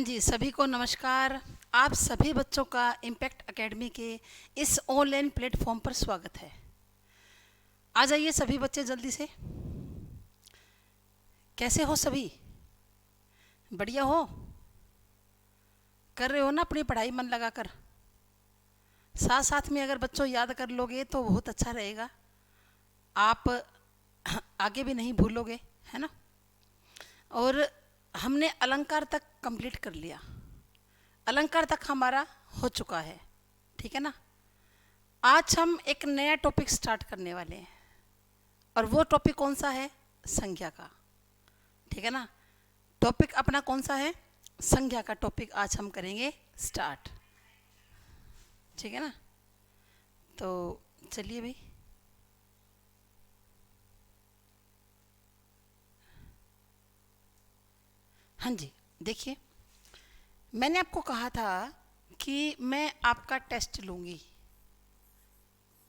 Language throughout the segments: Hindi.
हाँ जी, सभी को नमस्कार। आप सभी बच्चों का इम्पैक्ट एकेडमी के इस ऑनलाइन प्लेटफॉर्म पर स्वागत है। आ जाइए सभी बच्चे जल्दी से। कैसे हो सभी? बढ़िया हो? कर रहे हो ना अपनी पढ़ाई मन लगाकर? साथ साथ में अगर बच्चों याद कर लोगे तो बहुत अच्छा रहेगा। आप आगे भी नहीं भूलोगे, है ना? और हमने अलंकार तक कंप्लीट कर लिया। अलंकार तक हमारा हो चुका है, ठीक है ना? आज हम एक नया टॉपिक स्टार्ट करने वाले हैं और वो टॉपिक कौन सा है? संज्ञा का, ठीक है ना? टॉपिक अपना कौन सा है? संज्ञा का टॉपिक आज हम करेंगे स्टार्ट, ठीक है ना? तो चलिए भाई। हाँ जी, देखिए, मैंने आपको कहा था कि मैं आपका टेस्ट लूँगी।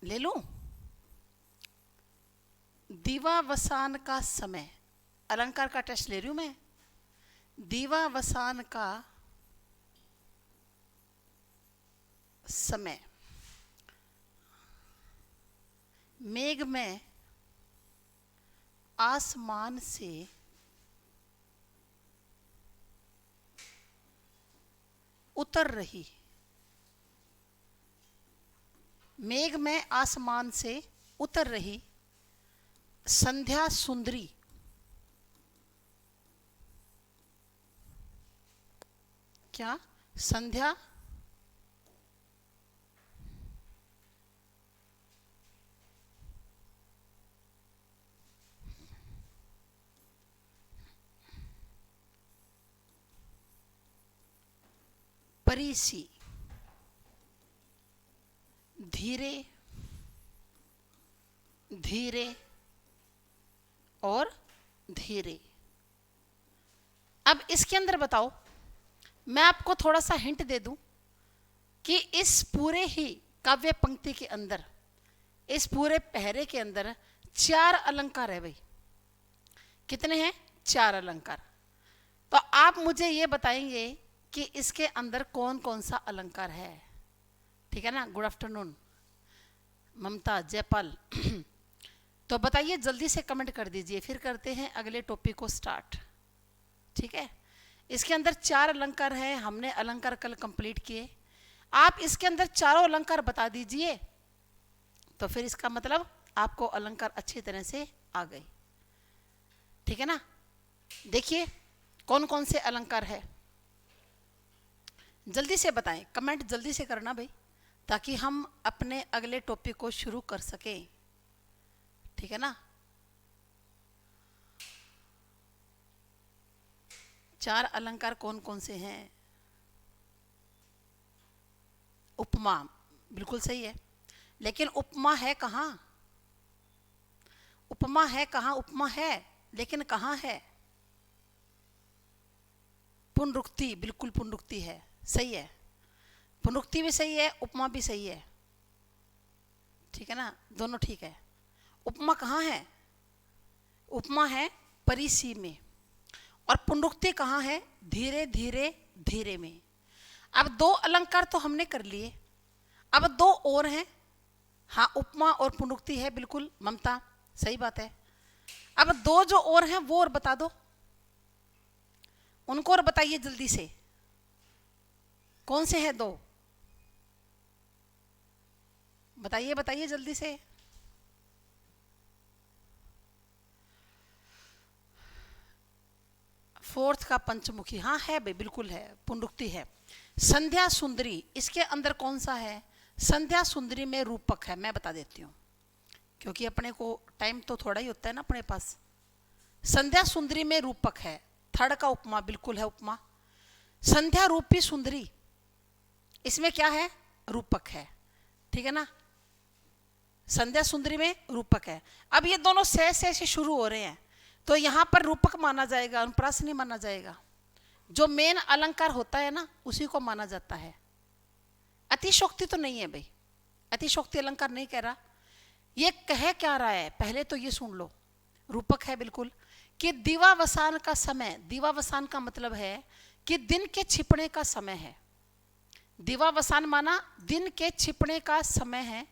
ले लूँ? दीवावसान का समय, अलंकार का टेस्ट ले रही हूँ मैं। दीवावसान का समय, मेघ में आसमान से उतर रही, मेघ में आसमान से उतर रही संध्या सुंदरी, क्या? संध्या परिसी, धीरे धीरे और धीरे। अब इसके अंदर बताओ, मैं आपको थोड़ा सा हिंट दे दूं कि इस पूरे ही काव्य पंक्ति के अंदर, इस पूरे पहरे के अंदर 4 अलंकार है भाई। कितने हैं? 4 अलंकार। तो आप मुझे ये बताएंगे कि इसके अंदर कौन कौन सा अलंकार है, ठीक है ना? गुड आफ्टरनून ममता, जयपाल। तो बताइए, जल्दी से कमेंट कर दीजिए, फिर करते हैं अगले टॉपिक को स्टार्ट, ठीक है? इसके अंदर 4 अलंकार हैं, हमने अलंकार कल कंप्लीट किए। आप इसके अंदर चारों अलंकार बता दीजिए, तो फिर इसका मतलब आपको अलंकार अच्छी तरह से आ गई, ठीक है ना? देखिए कौन कौन से अलंकार है, जल्दी से बताएं, कमेंट जल्दी से करना भाई, ताकि हम अपने अगले टॉपिक को शुरू कर सकें, ठीक है ना? 4 अलंकार कौन कौन से हैं? उपमा, बिल्कुल सही है, लेकिन उपमा है कहाँ? उपमा है कहाँ? उपमा है लेकिन कहाँ है? पुनरुक्ति, बिल्कुल पुनरुक्ति है, सही है। पुनरुक्ति भी सही है, उपमा भी सही है, ठीक है ना? दोनों ठीक है। उपमा कहाँ है? उपमा है परिसी में, और पुनरुक्ति कहाँ है? धीरे धीरे धीरे में। अब 2 अलंकार तो हमने कर लिए, अब 2 और हैं। हाँ, उपमा और पुनरुक्ति है, बिल्कुल ममता, सही बात है। अब 2 जो और हैं वो और बता दो, उनको और बताइए जल्दी से, कौन से हैं 2? बताइए बताइए जल्दी से। फोर्थ का पंचमुखी, हाँ है भाई, बिल्कुल है, पुनरुक्ति है। संध्या सुंदरी, इसके अंदर कौन सा है? संध्या सुंदरी में रूपक है, मैं बता देती हूँ, क्योंकि अपने को टाइम तो थोड़ा ही होता है ना अपने पास। संध्या सुंदरी में रूपक है, थर्ड का उपमा, बिल्कुल है उपमा। संध्या रूपी सुंदरी, इसमें क्या है? रूपक है, ठीक है ना? संध्या सुंदरी में रूपक है। अब ये दोनों से शुरू हो रहे हैं, तो यहां पर रूपक माना जाएगा, अनुप्रास नहीं माना जाएगा। जो मेन अलंकार होता है ना, उसी को माना जाता है। अतिशोक्ति तो नहीं है भाई, अतिशोक्ति अलंकार नहीं कह रहा। ये कह क्या रहा है, पहले तो ये सुन लो। रूपक है बिल्कुल, कि दीवावसान का समय, दीवावसान का मतलब है कि दिन के छिपने का समय है। दिवावसान माना दिन के छिपने का समय है।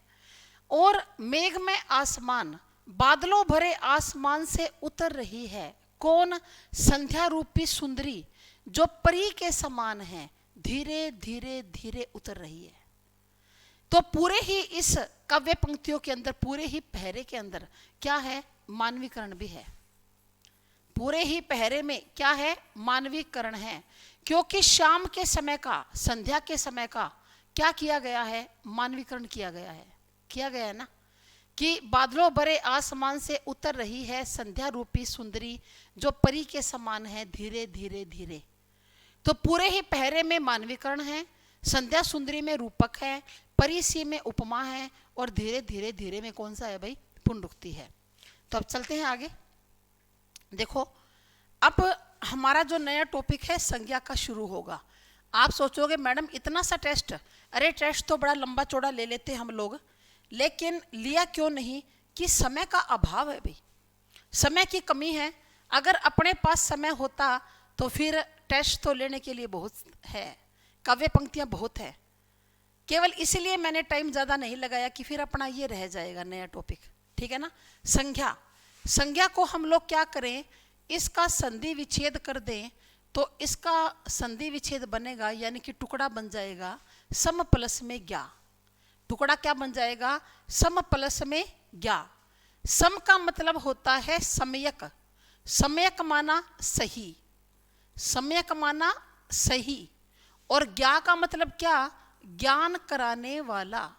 और मेघ में आसमान, बादलों भरे आसमान से उतर रही है। कौन? संध्या रूपी सुंदरी जो परी के समान है, धीरे धीरे धीरे उतर रही है। तो पूरे ही इस काव्य पंक्तियों के अंदर, पूरे ही पहरे के अंदर क्या है? मानवीकरण भी है। पूरे ही पहरे में क्या है? मानवीकरण है। क्योंकि शाम के समय का, संध्या के समय का क्या किया गया है? मानवीकरण किया गया है। किया गया है ना, कि बादलों भरे आसमान से उतर रही है संध्या रूपी सुंदरी जो परी के समान है, धीरे धीरे धीरे। तो पूरे ही पहरे में मानवीकरण है, संध्या सुंदरी में रूपक है, परी सी में उपमा है, और धीरे धीरे धीरे में कौन सा है भाई? पुनरुक्ति है। तो अब चलते हैं आगे। देखो, अब हमारा जो नया टॉपिक है संज्ञा का शुरू होगा। आप सोचोगे मैडम इतना सा टेस्ट, अरे टेस्ट तो बड़ा लंबा चौड़ा ले लेते हम लोग, लेकिन लिया क्यों नहीं? कि समय का अभाव है भाई, समय की कमी है। अगर अपने पास समय होता तो फिर टेस्ट तो लेने के लिए बहुत है, काव्य पंक्तियां बहुत है। केवल इसलिए मैंने टाइम ज़्यादा नहीं लगाया कि फिर अपना ये रह जाएगा नया टॉपिक, ठीक है ना। संज्ञा, संज्ञा को हम लोग क्या करें? इसका संधि विच्छेद कर दें तो इसका संधि विच्छेद बनेगा, यानी कि टुकड़ा बन जाएगा सम प्लस में ज्ञा। टुकड़ा क्या बन जाएगा? सम प्लस में ज्ञा। सम का मतलब होता है सम्यक, सम्यक माना सही, सम्यक माना सही। और ज्ञा का मतलब क्या? ज्ञान कराने वाला।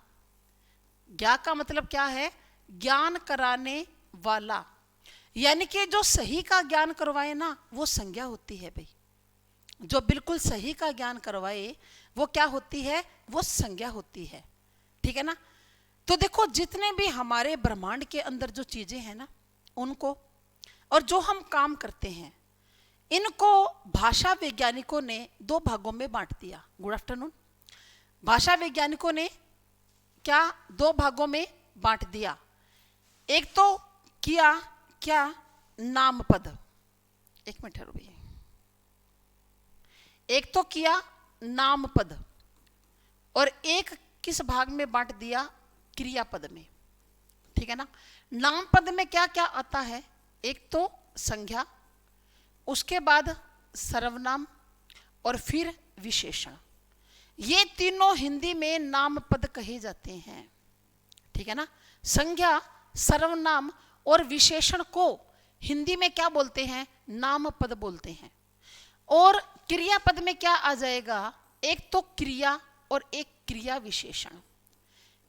ज्ञा का मतलब क्या है? ज्ञान कराने वाला, यानी कि जो सही का ज्ञान करवाए ना, वो संज्ञा होती है भाई। जो बिल्कुल सही का ज्ञान करवाए वो क्या होती है? वो संज्ञा होती है, ठीक है ना। तो देखो, जितने भी हमारे ब्रह्मांड के अंदर जो चीजें हैं ना, उनको, और जो हम काम करते हैं, इनको भाषा वैज्ञानिकों ने दो भागों में बांट दिया। Good afternoon. भाषा वैज्ञानिकों ने क्या दो भागों में बांट दिया? एक तो किया क्या? नाम पद। एक मिनट ठहरो भैया। एक तो किया नाम पद, और एक किस भाग में बांट दिया? क्रियापद में, ठीक है ना। नाम पद में क्या क्या आता है? एक तो संज्ञा, उसके बाद सर्वनाम, और फिर विशेषण। ये तीनों हिंदी में नाम पद कहे जाते हैं, ठीक है ना। संज्ञा, सर्वनाम और विशेषण को हिंदी में क्या बोलते हैं? नाम पद बोलते हैं। और क्रियापद में क्या आ जाएगा? एक तो क्रिया और एक क्रिया विशेषण।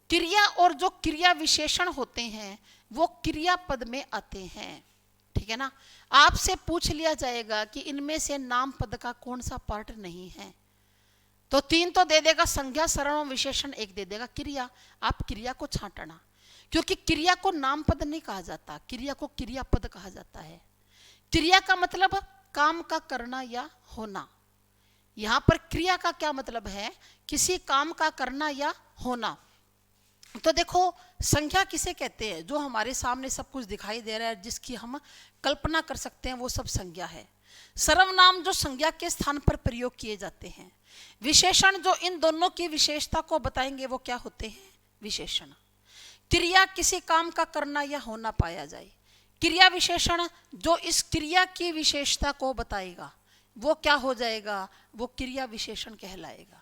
क्रिया और जो क्रिया विशेषण होते हैं वो क्रियापद में आते हैं, ठीक है ना। आपसे पूछ लिया जाएगा कि इनमें से नाम पद का कौन सा पार्ट नहीं है, तो तीन तो दे देगा, संज्ञा, सर्वनाम, विशेषण एक दे देगा क्रिया। आप क्रिया को छांटना, क्योंकि क्रिया को नाम पद नहीं कहा जाता, क्रिया को क्रियापद कहा जाता है। क्रिया का मतलब काम का करना या होना। यहां पर क्रिया का क्या मतलब है? किसी काम का करना या होना। तो देखो, संज्ञा किसे कहते हैं? जो हमारे सामने सब कुछ दिखाई दे रहा है, जिसकी हम कल्पना कर सकते हैं, वो सब संज्ञा है। सर्वनाम जो संज्ञा के स्थान पर प्रयोग किए जाते हैं। विशेषण जो इन दोनों की विशेषता को बताएंगे, वो क्या होते हैं? विशेषण। क्रिया किसी काम का करना या होना पाया जाए। क्रिया विशेषण जो इस क्रिया की विशेषता को बताएगा, वो क्या हो जाएगा? वो क्रिया विशेषण कहलाएगा।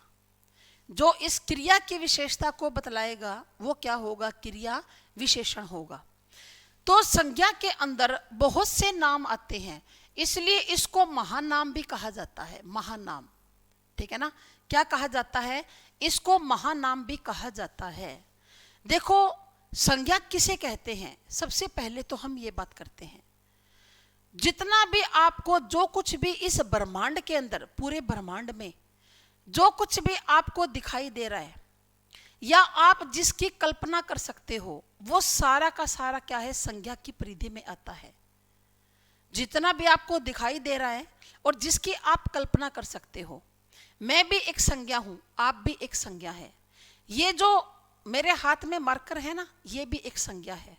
जो इस क्रिया की विशेषता को बतलाएगा वो क्या होगा? क्रिया विशेषण होगा। तो संज्ञा के अंदर बहुत से नाम आते हैं, इसलिए इसको महानाम भी कहा जाता है। महानाम, ठीक है ना। क्या कहा जाता है? इसको महानाम भी कहा जाता है। देखो, संज्ञा किसे कहते हैं? सबसे पहले तो हम ये बात करते हैं, जितना भी आपको जो कुछ भी इस ब्रह्मांड के अंदर, पूरे ब्रह्मांड में जो कुछ भी आपको दिखाई दे रहा है या आप जिसकी कल्पना कर सकते हो, वो सारा का सारा क्या है? संज्ञा की परिधि में आता है। जितना भी आपको दिखाई दे रहा है और जिसकी आप कल्पना कर सकते हो, मैं भी एक संज्ञा हूं, आप भी एक संज्ञा है। ये जो मेरे हाथ में मार्कर है ना, ये भी एक संज्ञा है,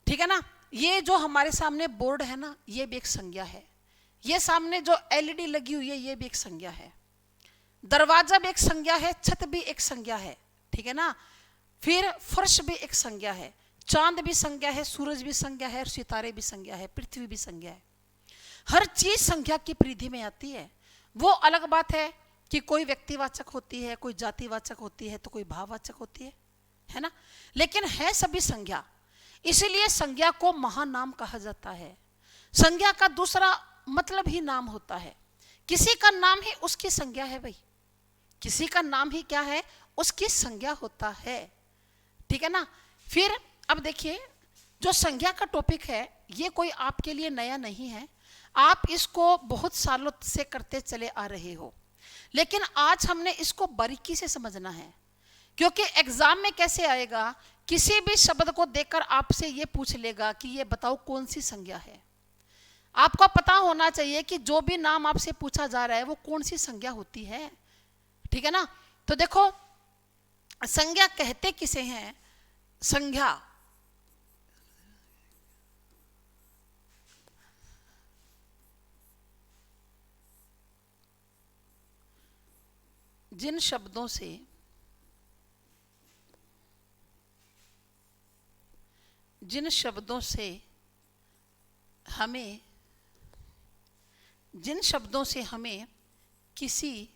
ठीक है ना। ये जो हमारे सामने बोर्ड है ना, ये भी एक संज्ञा है। ये सामने जो एलईडी लगी हुई है ये भी एक संज्ञा है, दरवाजा भी एक संज्ञा है, छत भी एक संज्ञा है, ठीक है ना। फिर फर्श भी एक संज्ञा है, चांद भी संज्ञा है, सूरज भी संज्ञा है, सितारे भी संज्ञा है, पृथ्वी भी संज्ञा है। हर चीज संज्ञा की परिधि में आती है। वो अलग बात है कि कोई व्यक्तिवाचक होती है, कोई जातिवाचक होती है, तो कोई भाववाचक होती है ना, लेकिन है सभी संज्ञा। इसीलिए संज्ञा को महानाम कहा जाता है। संज्ञा का दूसरा मतलब ही नाम होता है। किसी का नाम ही उसकी संज्ञा है भाई, किसी का नाम ही क्या है, उसकी संज्ञा होता है, ठीक है ना। फिर अब देखिए, जो संज्ञा का टॉपिक है ये कोई आपके लिए नया नहीं है, आप इसको बहुत सालों से करते चले आ रहे हो, लेकिन आज हमने इसको बारीकी से समझना है। क्योंकि एग्जाम में कैसे आएगा, किसी भी शब्द को देखकर आपसे ये पूछ लेगा कि ये बताओ कौन सी संज्ञा है। आपको पता होना चाहिए कि जो भी नाम आपसे पूछा जा रहा है वो कौन सी संज्ञा होती है, ठीक है ना। तो देखो, संज्ञा कहते किसे हैं? संज्ञा जिन शब्दों से हमें किसी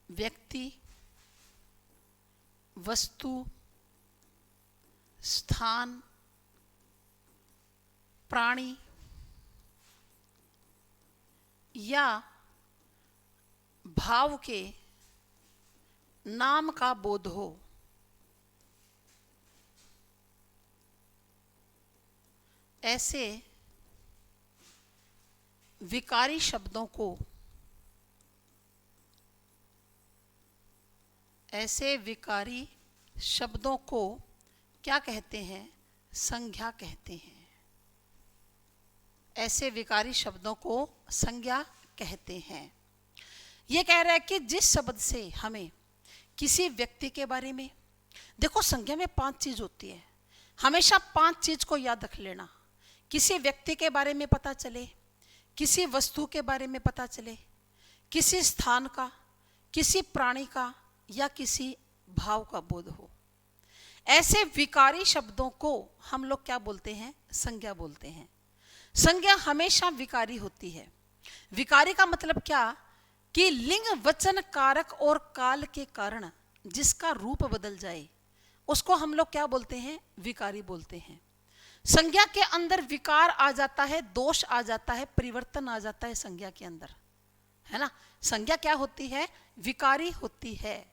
व्यक्ति, वस्तु, स्थान, प्राणी या भाव के नाम का बोध हो, ऐसे विकारी शब्दों को क्या कहते हैं? संज्ञा कहते हैं। ऐसे विकारी शब्दों को संज्ञा कहते हैं। ये कह रहा है कि जिस शब्द से हमें किसी व्यक्ति के बारे में, देखो संज्ञा में 5 चीज होती है, हमेशा 5 चीज को याद रख लेना। किसी व्यक्ति के बारे में पता चले, किसी वस्तु के बारे में पता चले, किसी स्थान का, किसी प्राणी का या किसी भाव का बोध हो, ऐसे विकारी शब्दों को हम लोग क्या बोलते हैं? संज्ञा बोलते हैं। संज्ञा हमेशा विकारी होती है। विकारी का मतलब क्या? कि लिंग, वचन, कारक और काल के कारण जिसका रूप बदल जाए उसको हम लोग क्या बोलते हैं? विकारी बोलते हैं। संज्ञा के अंदर विकार आ जाता है, दोष आ जाता है, परिवर्तन आ जाता है संज्ञा के अंदर, है ना। संज्ञा क्या होती है? विकारी होती है।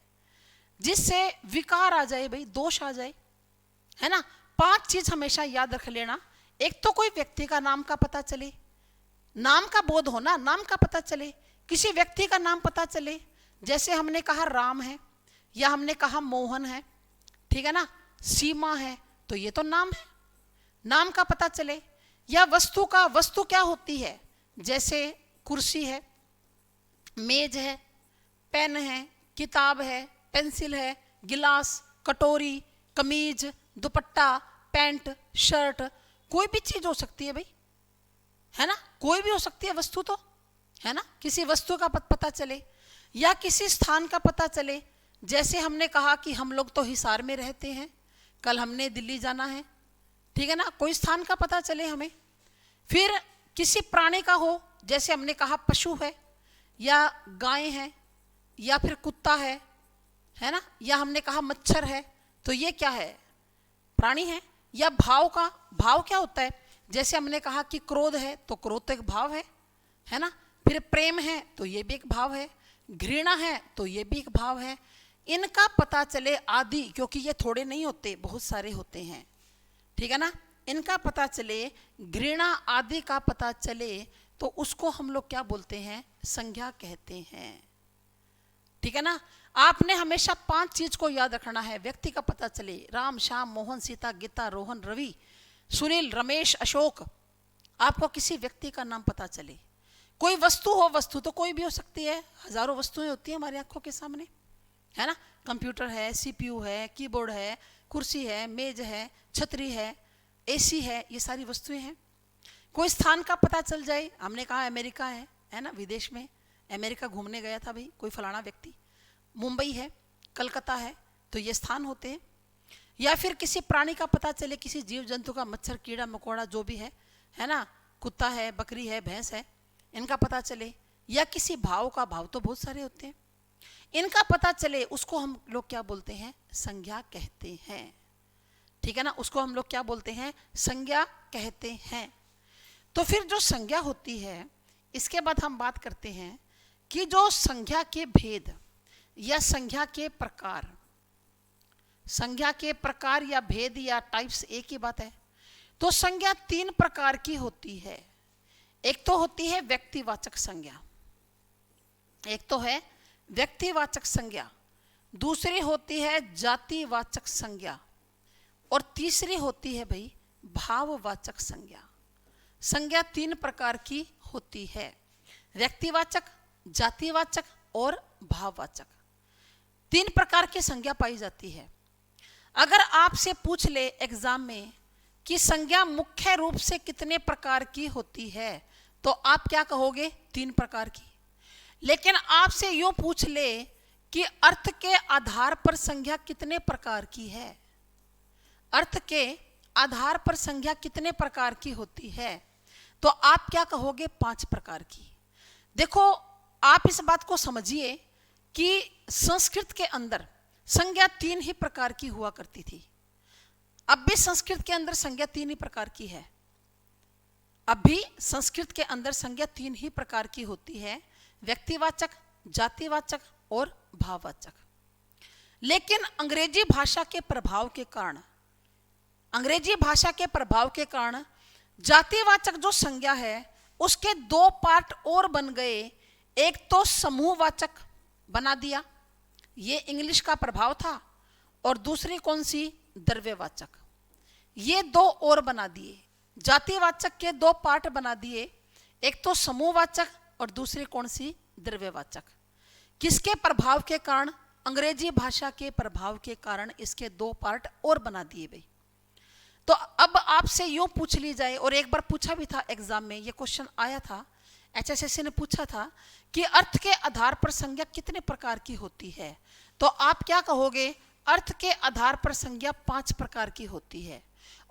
जिससे विकार आ जाए भाई, दोष आ जाए, है ना। 5 चीज हमेशा याद रख लेना। एक तो कोई व्यक्ति का नाम का पता चले, नाम का बोध होना, नाम का पता चले, किसी व्यक्ति का नाम पता चले, जैसे हमने कहा राम है या हमने कहा मोहन है, ठीक है ना, सीमा है, तो ये तो नाम है, नाम का पता चले। या वस्तु का, वस्तु क्या होती है? जैसे कुर्सी है, मेज है, पेन है, किताब है, पेंसिल है, गिलास, कटोरी, कमीज, दुपट्टा, पैंट, शर्ट, कोई भी चीज हो सकती है भाई, है ना, कोई भी हो सकती है वस्तु तो, है ना। किसी वस्तु का पता चले या किसी स्थान का पता चले, जैसे हमने कहा कि हम लोग तो हिसार में रहते हैं, कल हमने दिल्ली जाना है, ठीक है ना, कोई स्थान का पता चले हमें। फिर किसी प्राणी का हो, जैसे हमने कहा पशु है या गाय है या फिर कुत्ता है ना, या हमने कहा मच्छर है, तो ये क्या है? प्राणी है। या भाव का, भाव क्या होता है? जैसे हमने कहा कि क्रोध है तो क्रोध तो एक भाव है ना। फिर प्रेम है तो ये भी एक भाव है, घृणा है तो ये भी एक भाव है। इनका पता चले आदि, क्योंकि ये थोड़े नहीं होते, बहुत सारे होते हैं, ठीक है ना। इनका पता चले, घृणा आदि का पता चले, तो उसको हम लोग क्या बोलते हैं? संज्ञा कहते हैं, ठीक है ना। आपने हमेशा 5 चीज को याद रखना है। व्यक्ति का पता चले, राम, श्याम, मोहन, सीता, गीता, रोहन, रवि, सुनील, रमेश, अशोक, आपको किसी व्यक्ति का नाम पता चले। कोई वस्तु हो, वस्तु तो कोई भी हो सकती है, हजारों वस्तुएं होती हैं हमारी आंखों के सामने, है ना। कंप्यूटर है, सीपीयू है, कीबोर्ड है, कुर्सी है, मेज है, छतरी है, एसी है, ये सारी वस्तुएं हैं। कोई स्थान का पता चल जाए, हमने कहा अमेरिका है ना, विदेश में अमेरिका घूमने गया था भाई कोई फलाना व्यक्ति, मुंबई है, कलकत्ता है, तो ये स्थान होते हैं। या फिर किसी प्राणी का पता चले, किसी जीव जंतु का, मच्छर कीड़ा मकोड़ा जो भी है ना, कुत्ता है, बकरी है, भैंस है, इनका पता चले, या किसी भाव का, भाव तो बहुत सारे होते हैं, इनका पता चले, उसको हम लोग क्या बोलते हैं, संज्ञा कहते हैं। ठीक है ना, उसको हम लोग क्या बोलते हैं, संज्ञा कहते हैं। तो फिर जो संज्ञा होती है, इसके बाद हम बात करते हैं कि जो संज्ञा के भेद या संज्ञा के प्रकार, संज्ञा के प्रकार या भेद या टाइप्स एक ही बात है। तो संज्ञा 3 प्रकार की होती है। एक तो होती है व्यक्तिवाचक संज्ञा, एक तो है व्यक्तिवाचक संज्ञा, दूसरी होती है जातिवाचक संज्ञा, और तीसरी होती है भाई भाववाचक संज्ञा। संज्ञा 3 प्रकार की होती है, व्यक्तिवाचक, जातिवाचक और भाववाचक। 3 प्रकार की संज्ञा पाई जाती है। अगर आपसे पूछ ले एग्जाम में कि संज्ञा मुख्य रूप से कितने प्रकार की होती है, तो आप क्या कहोगे, 3 प्रकार की। लेकिन आपसे यूं पूछ ले कि अर्थ के आधार पर संज्ञा कितने प्रकार की है, अर्थ के आधार पर संज्ञा कितने प्रकार की होती है, तो आप क्या कहोगे, 5 प्रकार की। देखो आप इस बात को समझिए कि संस्कृत के अंदर संज्ञा 3 ही प्रकार की हुआ करती थी। अब भी संस्कृत के अंदर संज्ञा 3 ही प्रकार की है, अब भी संस्कृत के अंदर संज्ञा 3 ही प्रकार की होती है, व्यक्तिवाचक, जातिवाचक और भाववाचक। लेकिन अंग्रेजी भाषा के प्रभाव के कारण, अंग्रेजी भाषा के प्रभाव के कारण जातिवाचक जो संज्ञा है उसके 2 पार्ट और बन गए। एक तो समूहवाचक बना दिया, ये इंग्लिश का प्रभाव था, और दूसरी कौन सी, द्रव्यवाचक। ये 2 और बना दिए, जातिवाचक के 2 पार्ट बना दिए, एक तो समूहवाचक और दूसरी कौन सी, द्रव्यवाचक। किसके प्रभाव के कारण, अंग्रेजी भाषा के प्रभाव के कारण इसके 2 पार्ट और बना दिए भाई। तो अब आपसे यूं पूछ ली जाए, और एक बार पूछा भी था एग्जाम में, ये क्वेश्चन आया था, HSSC ने पूछा था कि अर्थ के आधार पर संज्ञा कितने प्रकार की होती है, तो आप क्या कहोगे, अर्थ के आधार पर संज्ञा 5 प्रकार की होती है।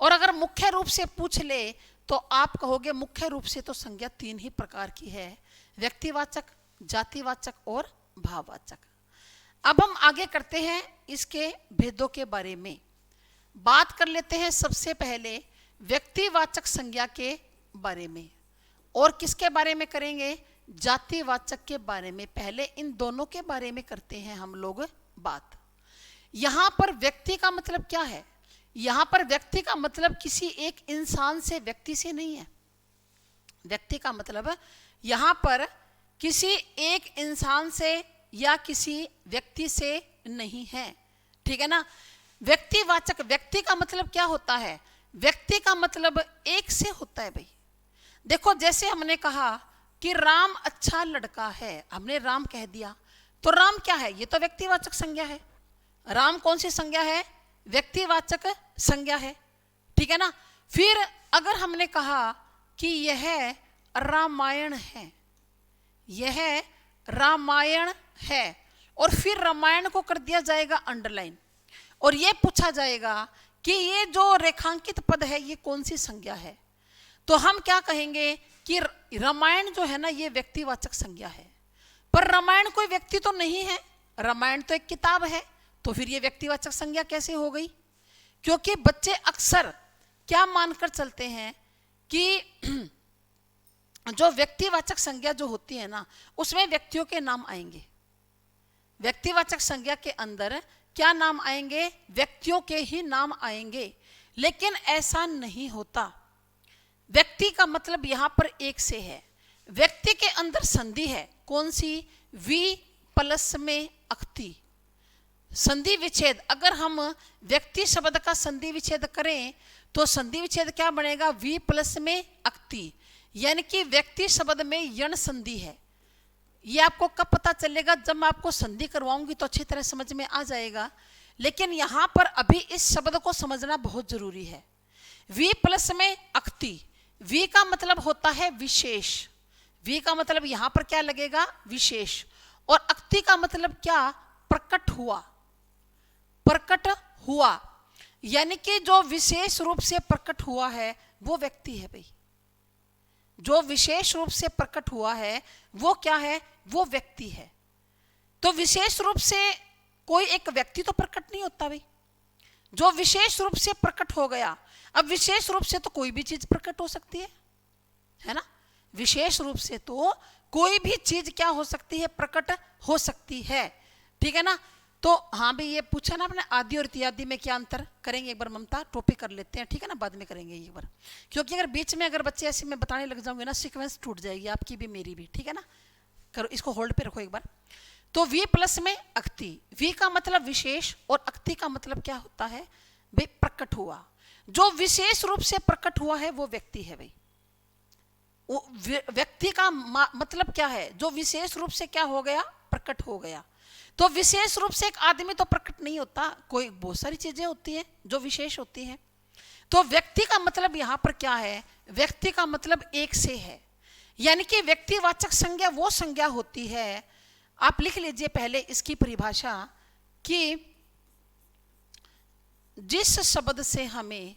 और अगर मुख्य रूप से पूछ ले तो आप कहोगे मुख्य रूप से तो संज्ञा 3 ही प्रकार की है, व्यक्तिवाचक, जातिवाचक और भाववाचक। अब हम आगे करते हैं इसके भेदों के बारे में, बात कर लेते हैं सबसे पहले व्यक्तिवाचक संज्ञा के बारे में, और किसके बारे में करेंगे, जातिवाचक के बारे में। पहले इन दोनों के बारे में करते हैं हम लोग बात। यहां पर व्यक्ति का मतलब क्या है, यहां पर व्यक्ति का मतलब किसी एक इंसान से, व्यक्ति से नहीं है। व्यक्ति का मतलब यहां पर किसी एक इंसान से या किसी व्यक्ति से नहीं है, ठीक है ना। व्यक्तिवाचक, व्यक्ति का मतलब क्या होता है, व्यक्ति का मतलब एक से होता है भाई। देखो जैसे हमने कहा कि राम अच्छा लड़का है, हमने राम कह दिया, तो राम क्या है, ये तो व्यक्तिवाचक संज्ञा है। राम कौन सी संज्ञा है, व्यक्तिवाचक संज्ञा है, ठीक है ना। फिर अगर हमने कहा कि यह रामायण है, यह रामायण है, और फिर रामायण को कर दिया जाएगा अंडरलाइन, और ये पूछा जाएगा कि ये जो रेखांकित पद है ये कौन सी संज्ञा है, तो हम क्या कहेंगे कि रामायण जो है ना ये व्यक्तिवाचक संज्ञा है। पर रामायण कोई व्यक्ति तो नहीं है, रामायण तो एक किताब है, तो फिर ये व्यक्तिवाचक संज्ञा कैसे हो गई। क्योंकि बच्चे अक्सर क्या मानकर चलते हैं कि जो व्यक्तिवाचक संज्ञा जो होती है ना उसमें व्यक्तियों के नाम आएंगे, व्यक्तिवाचक संज्ञा के अंदर क्या नाम आएंगे, व्यक्तियों के ही नाम आएंगे। लेकिन ऐसा नहीं होता। व्यक्ति का मतलब यहां पर एक से है, व्यक्ति के अंदर संधि है, कौन सी, वी प्लस में अक्ति, संधि विच्छेद। अगर हम व्यक्ति शब्द का संधि विच्छेद करें तो संधि विच्छेद क्या बनेगा, वी प्लस में अक्ति, यानी कि व्यक्ति शब्द में यण संधि है। ये आपको कब पता चलेगा, जब मैं आपको संधि करवाऊंगी तो अच्छी तरह समझ में आ जाएगा। लेकिन यहां पर अभी इस शब्द को समझना बहुत जरूरी है। वी प्लस में अक्ति, वी का मतलब होता है विशेष, वी का मतलब यहां पर क्या लगेगा, विशेष। और अक्ति का मतलब क्या, प्रकट हुआ, प्रकट हुआ, यानी कि जो विशेष रूप से प्रकट हुआ है वो व्यक्ति है भाई, जो विशेष रूप से प्रकट हुआ है वो क्या है, वो व्यक्ति है। तो विशेष रूप से कोई एक व्यक्ति तो प्रकट नहीं होता भाई, जो विशेष रूप से प्रकट हो गया। अब विशेष रूप से तो कोई भी चीज प्रकट हो सकती है ना, विशेष रूप से तो कोई भी चीज क्या हो सकती है, प्रकट हो सकती है, ठीक है ना। तो हाँ भाई, ये पूछा ना आपने आदि और इत्यादि में क्या अंतर, करेंगे एक बार ममता, टॉपिक कर लेते हैं, ठीक है ना, बाद में करेंगे एक बार, क्योंकि अगर बीच में अगर बच्चे ऐसे में बताने लग जाऊंगे ना, सीक्वेंस टूट जाएगी आपकी भी मेरी भी, ठीक है ना। करो, इसको होल्ड पे रखो एक बार। तो वी प्लस में अक्ति, वी का मतलब विशेष और अक्ति का मतलब क्या होता है भाई, प्रकट हुआ। जो विशेष रूप से प्रकट हुआ है वो व्यक्ति है भाई। व्यक्ति का मतलब क्या है, जो विशेष रूप से क्या हो गया, प्रकट हो गया। तो विशेष रूप से एक आदमी तो प्रकट नहीं होता, कोई बहुत सारी चीजें होती हैं जो विशेष होती हैं। तो व्यक्ति का मतलब यहां पर क्या है, व्यक्ति का मतलब एक से है, यानी कि व्यक्तिवाचक संज्ञा वो संज्ञा होती है, आप लिख लीजिए पहले इसकी परिभाषा, कि जिस शब्द से हमें,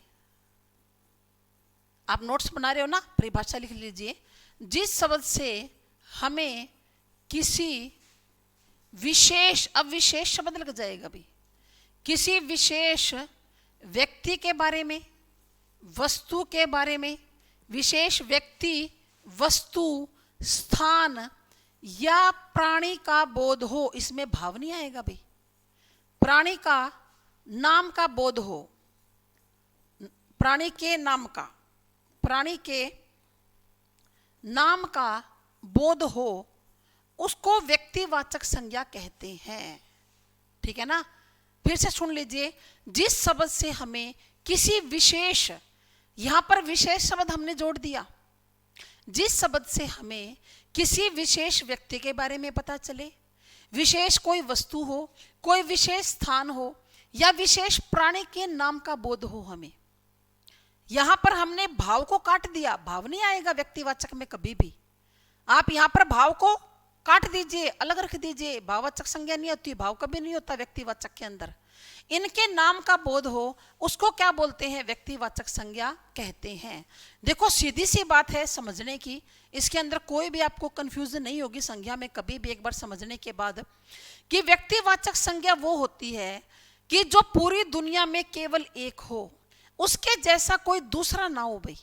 आप नोट्स बना रहे हो ना, परिभाषा लिख लीजिए, जिस शब्द से हमें किसी विशेष, अब विशेष शब्द लग जाएगा भी, किसी विशेष व्यक्ति के बारे में, वस्तु के बारे में, विशेष व्यक्ति, वस्तु, स्थान या प्राणी का बोध हो, इसमें भाव नहीं आएगा भाई, प्राणी का नाम का बोध हो, प्राणी के नाम का, प्राणी के नाम का बोध हो, उसको व्यक्तिवाचक संज्ञा कहते हैं, ठीक है ना। फिर से सुन लीजिए, जिस शब्द से हमें किसी विशेष, यहां पर विशेष शब्द हमने जोड़ दिया, जिस शब्द से हमें किसी विशेष व्यक्ति के बारे में पता चले, विशेष कोई वस्तु हो, कोई विशेष स्थान हो, या विशेष प्राणी के नाम का बोध हो हमें, यहां पर हमने भाव को काट दिया, भाव नहीं आएगा व्यक्तिवाचक में कभी भी। आप यहां पर भाव को काट दीजिए, अलग रख दीजिए, भाववाचक संज्ञा नहीं होती, भाव कभी नहीं होता व्यक्तिवाचक के अंदर। इनके नाम का बोध हो, उसको क्या बोलते हैं, व्यक्तिवाचक संज्ञा कहते हैं। देखो सीधी सी बात है समझने की, इसके अंदर कोई भी आपको कंफ्यूजन नहीं होगी संज्ञा में कभी भी, एक बार समझने के बाद, कि व्यक्तिवाचक संज्ञा वो होती है कि जो पूरी दुनिया में केवल एक हो, उसके जैसा कोई दूसरा ना हो भाई,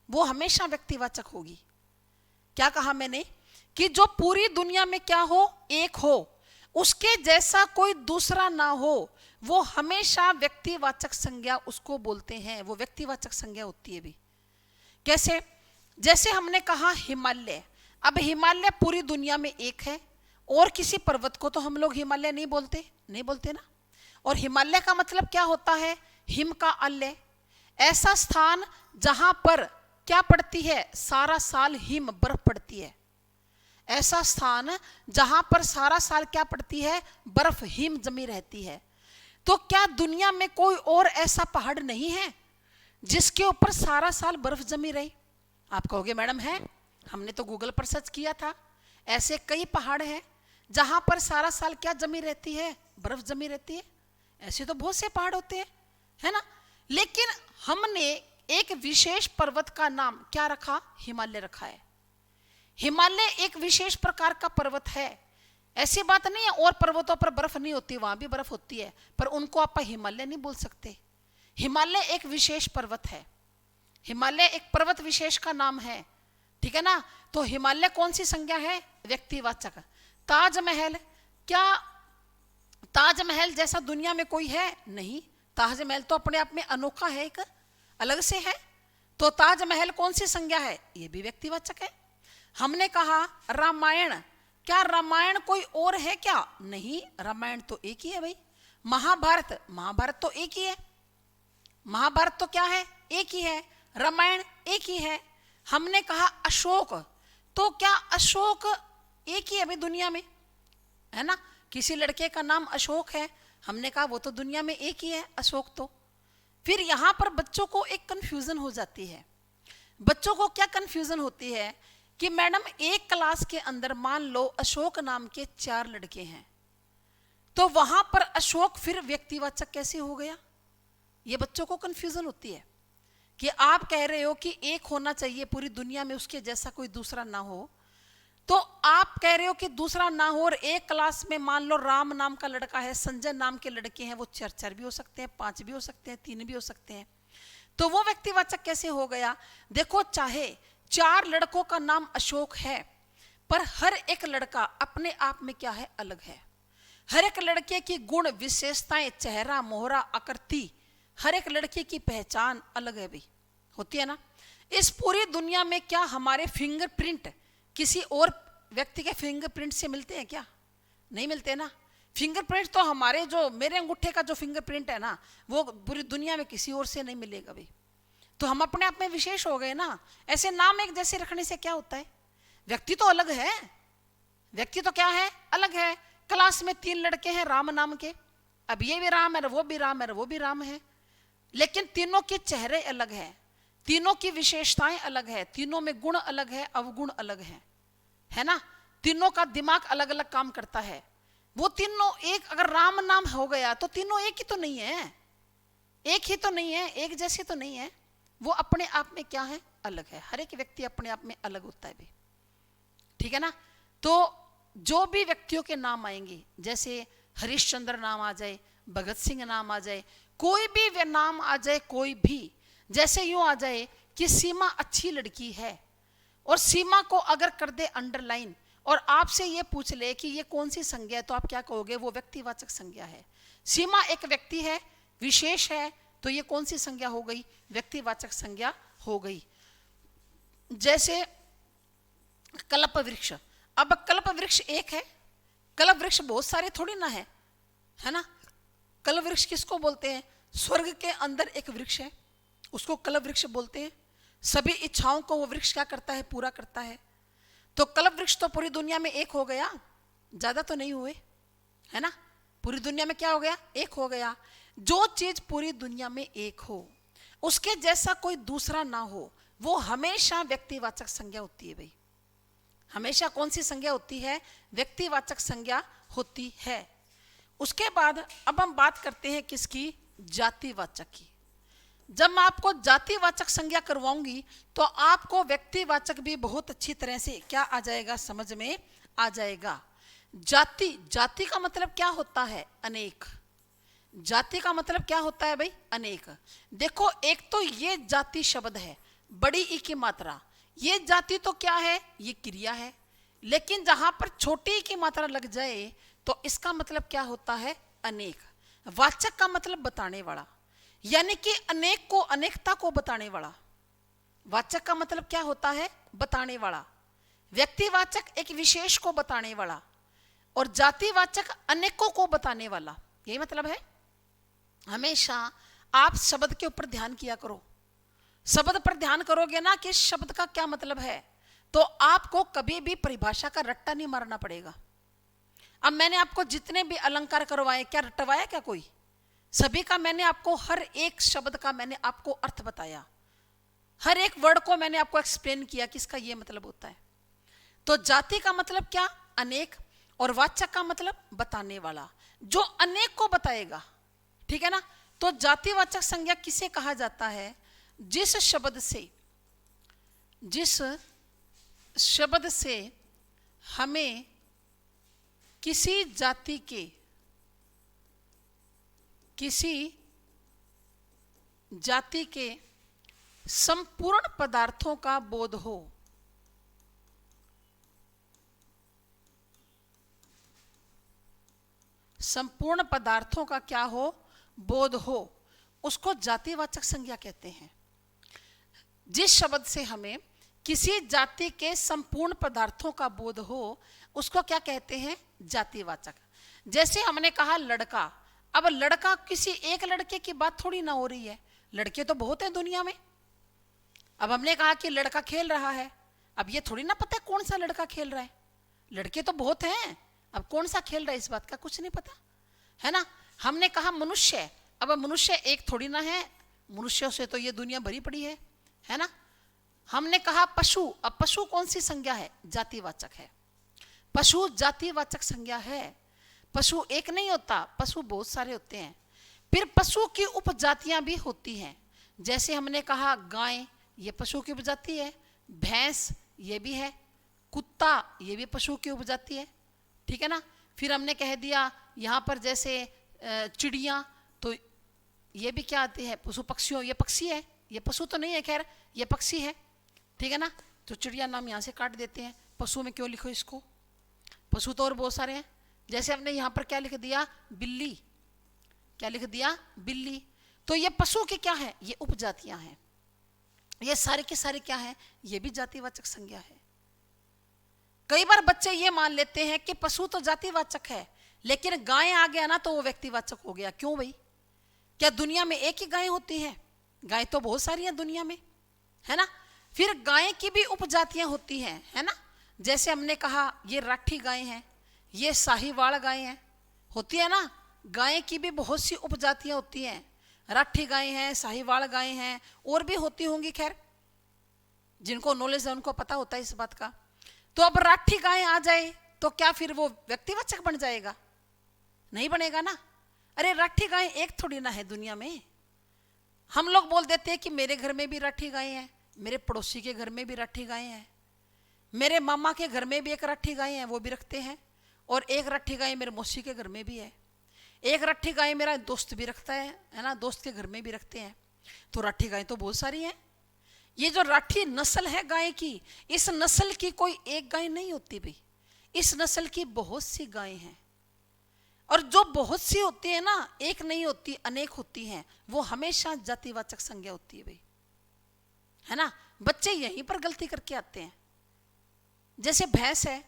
वो हमेशा व्यक्तिवाचक होगी। क्या कहा मैंने, कि जो पूरी दुनिया में क्या हो, एक हो, उसके जैसा कोई दूसरा ना हो, वो हमेशा व्यक्तिवाचक संज्ञा उसको बोलते हैं, वो व्यक्तिवाचक संज्ञा होती है भी। कैसे, जैसे हमने कहा हिमालय, अब हिमालय पूरी दुनिया में एक है, और किसी पर्वत को तो हम लोग हिमालय नहीं बोलते ना। और हिमालय का मतलब क्या होता है, हिम का अल्य, ऐसा स्थान जहां पर क्या पड़ती है, सारा साल हिम, बर्फ पड़ती है, ऐसा स्थान जहां पर सारा साल क्या पड़ती है, बर्फ, हिम जमी रहती है। तो क्या दुनिया में कोई और ऐसा पहाड़ नहीं है जिसके ऊपर सारा साल बर्फ जमी रही? आप कहोगे मैडम है, हमने तो गूगल पर सर्च किया था, ऐसे कई पहाड़ हैं जहां पर सारा साल क्या जमी रहती है, बर्फ जमी रहती है। ऐसे तो बहुत से पहाड़ होते हैं, है ना। लेकिन हमने एक विशेष पर्वत का नाम क्या रखा, हिमालय रखा है। हिमालय एक विशेष प्रकार का पर्वत है, ऐसी बात नहीं है और पर्वतों पर बर्फ नहीं होती, वहां भी बर्फ होती है, पर उनको आप हिमालय नहीं बोल सकते। हिमालय एक विशेष पर्वत है, हिमालय एक पर्वत विशेष का नाम है, ठीक है ना। तो हिमालय कौन सी संज्ञा है, व्यक्तिवाचक। ताजमहल, क्या ताजमहल जैसा दुनिया में कोई है? नहीं, ताजमहल तो अपने आप में अनोखा है, एक अलग से है। तो ताजमहल कौन सी संज्ञा है, ये भी व्यक्तिवाचक है। हमने कहा रामायण, क्या रामायण कोई और है क्या? नहीं, रामायण तो एक ही है भाई। महाभारत, महाभारत तो एक ही है, महाभारत तो क्या है, एक ही है। रामायण एक ही है। हमने कहा अशोक, तो क्या अशोक एक ही है भाई दुनिया में, है ना। किसी लड़के का नाम अशोक है, हमने कहा वो तो दुनिया में एक ही है अशोक तो। फिर यहां पर बच्चों को एक कंफ्यूजन हो जाती है, बच्चों को क्या कंफ्यूजन होती है कि मैडम एक क्लास के अंदर मान लो अशोक नाम के 4 लड़के हैं, तो वहां पर अशोक फिर व्यक्तिवाचक कैसे हो गया? ये बच्चों को कंफ्यूजन होती है कि आप कह रहे हो कि एक होना चाहिए पूरी दुनिया में, उसके जैसा कोई दूसरा ना हो, तो आप कह रहे हो कि दूसरा ना हो, और एक क्लास में मान लो राम नाम का लड़का है, संजय नाम के लड़के हैं, वो 4 भी हो सकते हैं, 5 भी हो सकते हैं, 3 भी हो सकते हैं, तो वो व्यक्तिवाचक कैसे हो गया? देखो, चाहे 4 लड़कों का नाम अशोक है, पर हर एक लड़का अपने आप में क्या है? अलग है। हर एक लड़के की गुण विशेषताएं, चेहरा, मोहरा, आकृति, हर एक लड़के की पहचान अलग है भाई, होती है ना। इस पूरी दुनिया में क्या हमारे फिंगरप्रिंट किसी और व्यक्ति के फिंगरप्रिंट से मिलते हैं क्या? नहीं मिलते ना। फिंगरप्रिंट तो हमारे, जो मेरे अंगूठे का जो फिंगरप्रिंट है ना, वो पूरी दुनिया में किसी और से नहीं मिलेगा भाई। तो हम अपने आप में विशेष हो गए ना। ऐसे नाम एक जैसे रखने से क्या होता है? व्यक्ति तो अलग है, व्यक्ति तो क्या है? अलग है। क्लास में 3 लड़के हैं राम नाम के, अब ये भी राम है, वो भी राम है, वो भी राम है, लेकिन तीनों के चेहरे अलग हैं, तीनों की विशेषताएं अलग है, तीनों में गुण अलग है, अवगुण अलग है ना। तीनों का दिमाग अलग अलग काम करता है। वो तीनों एक, अगर राम नाम हो गया तो तीनों एक ही तो नहीं है, एक ही तो नहीं है, एक जैसे तो नहीं है। वो अपने आप में क्या है? अलग है। हर एक व्यक्ति अपने आप में अलग होता है भी, ठीक है ना। तो जो भी व्यक्तियों के नाम आएंगे, जैसे हरिश्चंद्र नाम आ जाए, भगत सिंह नाम आ जाए, कोई भी नाम आ जाए, कोई भी, जैसे यूं आ जाए कि सीमा अच्छी लड़की है, और सीमा को अगर कर दे अंडरलाइन और आपसे ये पूछ ले कि ये कौन सी संज्ञा है, तो आप क्या कहोगे? वो व्यक्तिवाचक संज्ञा है। सीमा एक व्यक्ति है, विशेष है, तो ये कौन सी संज्ञा हो गई? व्यक्तिवाचक संज्ञा हो गई। जैसे कल्प वृक्ष, अब कल्प वृक्ष एक है, कल्प वृक्ष बहुत सारे थोड़ी ना है ना। कल्प वृक्ष किसको बोलते हैं? स्वर्ग के अंदर एक वृक्ष है, उसको कल्प वृक्ष बोलते हैं। सभी इच्छाओं को वो वृक्ष क्या करता है? पूरा करता है। तो कल्प वृक्ष तो पूरी दुनिया में एक हो गया, ज्यादा तो नहीं हुए, है ना। पूरी दुनिया में क्या हो गया? एक हो गया। जो चीज पूरी दुनिया में एक हो, उसके जैसा कोई दूसरा ना हो, वो हमेशा व्यक्तिवाचक संज्ञा होती है भाई। हमेशा कौन सी संज्ञा होती है? व्यक्तिवाचक संज्ञा होती है। उसके बाद अब हम बात करते हैं किसकी? जातिवाचक की। जब मैं आपको जातिवाचक संज्ञा करवाऊंगी तो आपको व्यक्तिवाचक भी बहुत अच्छी तरह से क्या आ जाएगा? समझ में आ जाएगा। जाति, जाति का मतलब क्या होता है? अनेक। जाति का मतलब क्या होता है भाई? अनेक। देखो, एक तो ये जाति शब्द है, बड़ी ई की मात्रा, ये जाति तो क्या है? ये क्रिया है। लेकिन जहां पर छोटी ई की मात्रा लग जाए तो इसका मतलब क्या होता है? अनेक। वाचक का मतलब बताने वाला, यानी कि अनेक को, अनेकता को बताने वाला। वाचक का मतलब क्या होता है? बताने वाला। व्यक्तिवाचक एक विशेष को बताने वाला, और जातिवाचक अनेकों को बताने वाला। यही मतलब है। हमेशा आप शब्द के ऊपर ध्यान किया करो। शब्द पर ध्यान करोगे ना कि शब्द का क्या मतलब है, तो आपको कभी भी परिभाषा का रट्टा नहीं मारना पड़ेगा। अब मैंने आपको जितने भी अलंकार करवाए, क्या रटवाया क्या कोई? सभी का मैंने आपको, हर एक शब्द का मैंने आपको अर्थ बताया, हर एक वर्ड को मैंने आपको एक्सप्लेन किया कि इसका ये मतलब होता है। तो जाति का मतलब क्या? अनेक। और वाचक का मतलब बताने वाला, जो अनेक को बताएगा, ठीक है ना। तो जातिवाचक संज्ञा किसे कहा जाता है? जिस शब्द से हमें किसी जाति के संपूर्ण पदार्थों का बोध हो। संपूर्ण पदार्थों का क्या हो? बोध हो। उसको जातिवाचक संज्ञा कहते हैं। जिस शब्द से हमें किसी जाति के संपूर्ण पदार्थों का बोध हो, उसको क्या कहते हैं? जातिवाचक। जैसे हमने कहा लड़का, अब लड़का किसी एक लड़के की बात थोड़ी ना हो रही है, लड़के तो बहुत हैं दुनिया में। अब हमने कहा कि लड़का खेल रहा है, अब ये थोड़ी ना पता है कौन सा लड़का खेल रहा है, लड़के तो बहुत हैं, अब कौन सा खेल रहा है इस बात का कुछ नहीं पता, है ना। हमने कहा मनुष्य, अब मनुष्य एक थोड़ी ना है, मनुष्यों से तो ये दुनिया भरी पड़ी है ना। हमने कहा पशु, अब पशु कौन सी संज्ञा है? जातिवाचक है। पशु जातिवाचक संज्ञा है। पशु एक नहीं होता, पशु बहुत सारे होते हैं। फिर पशु की उपजातियां भी होती हैं। जैसे हमने कहा गाय, ये पशु की उपजाति है। भैंस ये भी है। कुत्ता ये भी पशु की उपजाति है, ठीक है ना। फिर हमने कह दिया यहाँ पर जैसे चिड़िया, तो ये भी क्या आती है? पशु पक्षियों, ये पक्षी है, ये पशु तो नहीं है, खैर ये पक्षी है, ठीक है ना। तो चिड़िया नाम यहाँ से काट देते हैं, पशु में क्यों लिखो इसको? पशु तो और बहुत सारे हैं। जैसे हमने यहाँ पर क्या लिख दिया? बिल्ली। क्या लिख दिया? बिल्ली। तो ये पशु के क्या है? ये उपजातियां हैं। ये सारे के सारे क्या है? ये भी जातिवाचक संज्ञा है। कई बार बच्चे ये मान लेते हैं कि पशु तो जातिवाचक है, लेकिन गाय आ गया ना तो वो व्यक्तिवाचक हो गया। क्यों भाई? क्या दुनिया में एक ही गाय होती है? गाय तो बहुत सारी हैं दुनिया में, है ना। फिर गाय की भी उपजातियां होती हैं, है ना। जैसे हमने कहा ये राठी गाय है, ये साहीवाल गाय है, होती है ना। गाय की भी बहुत सी उपजातियां होती हैं। राठी गाय हैं, साहीवाल गाय हैं, और भी होती होंगी, खैर जिनको नॉलेज है उनको पता होता है इस बात का। तो अब राठी गाय आ जाए तो क्या फिर वो व्यक्तिवाचक बन जाएगा? नहीं बनेगा ना। अरे राठी गाय एक थोड़ी ना है दुनिया में। हम लोग बोल देते हैं कि मेरे घर में भी राठी गाय है, मेरे पड़ोसी के घर में भी राठी गाय है, मेरे मामा के घर में भी एक राठी गाय है, वो भी रखते हैं, और एक राठी गाय मेरे मौसी के घर में भी है, एक राठी गाय मेरा दोस्त भी रखता है ना, दोस्त के घर में भी रखते हैं। तो राठी गाय तो बहुत सारी हैं। ये जो राठी नस्ल है गाय की, इस नस्ल की कोई एक गाय नहीं होती भाई, इस नस्ल की बहुत सी गायें हैं। और जो बहुत सी होती है ना, एक नहीं होती, अनेक होती हैं, वो हमेशा जातिवाचक संज्ञा होती है भाई, है ना। बच्चे यहीं पर गलती करके आते हैं। जैसे भैंस है,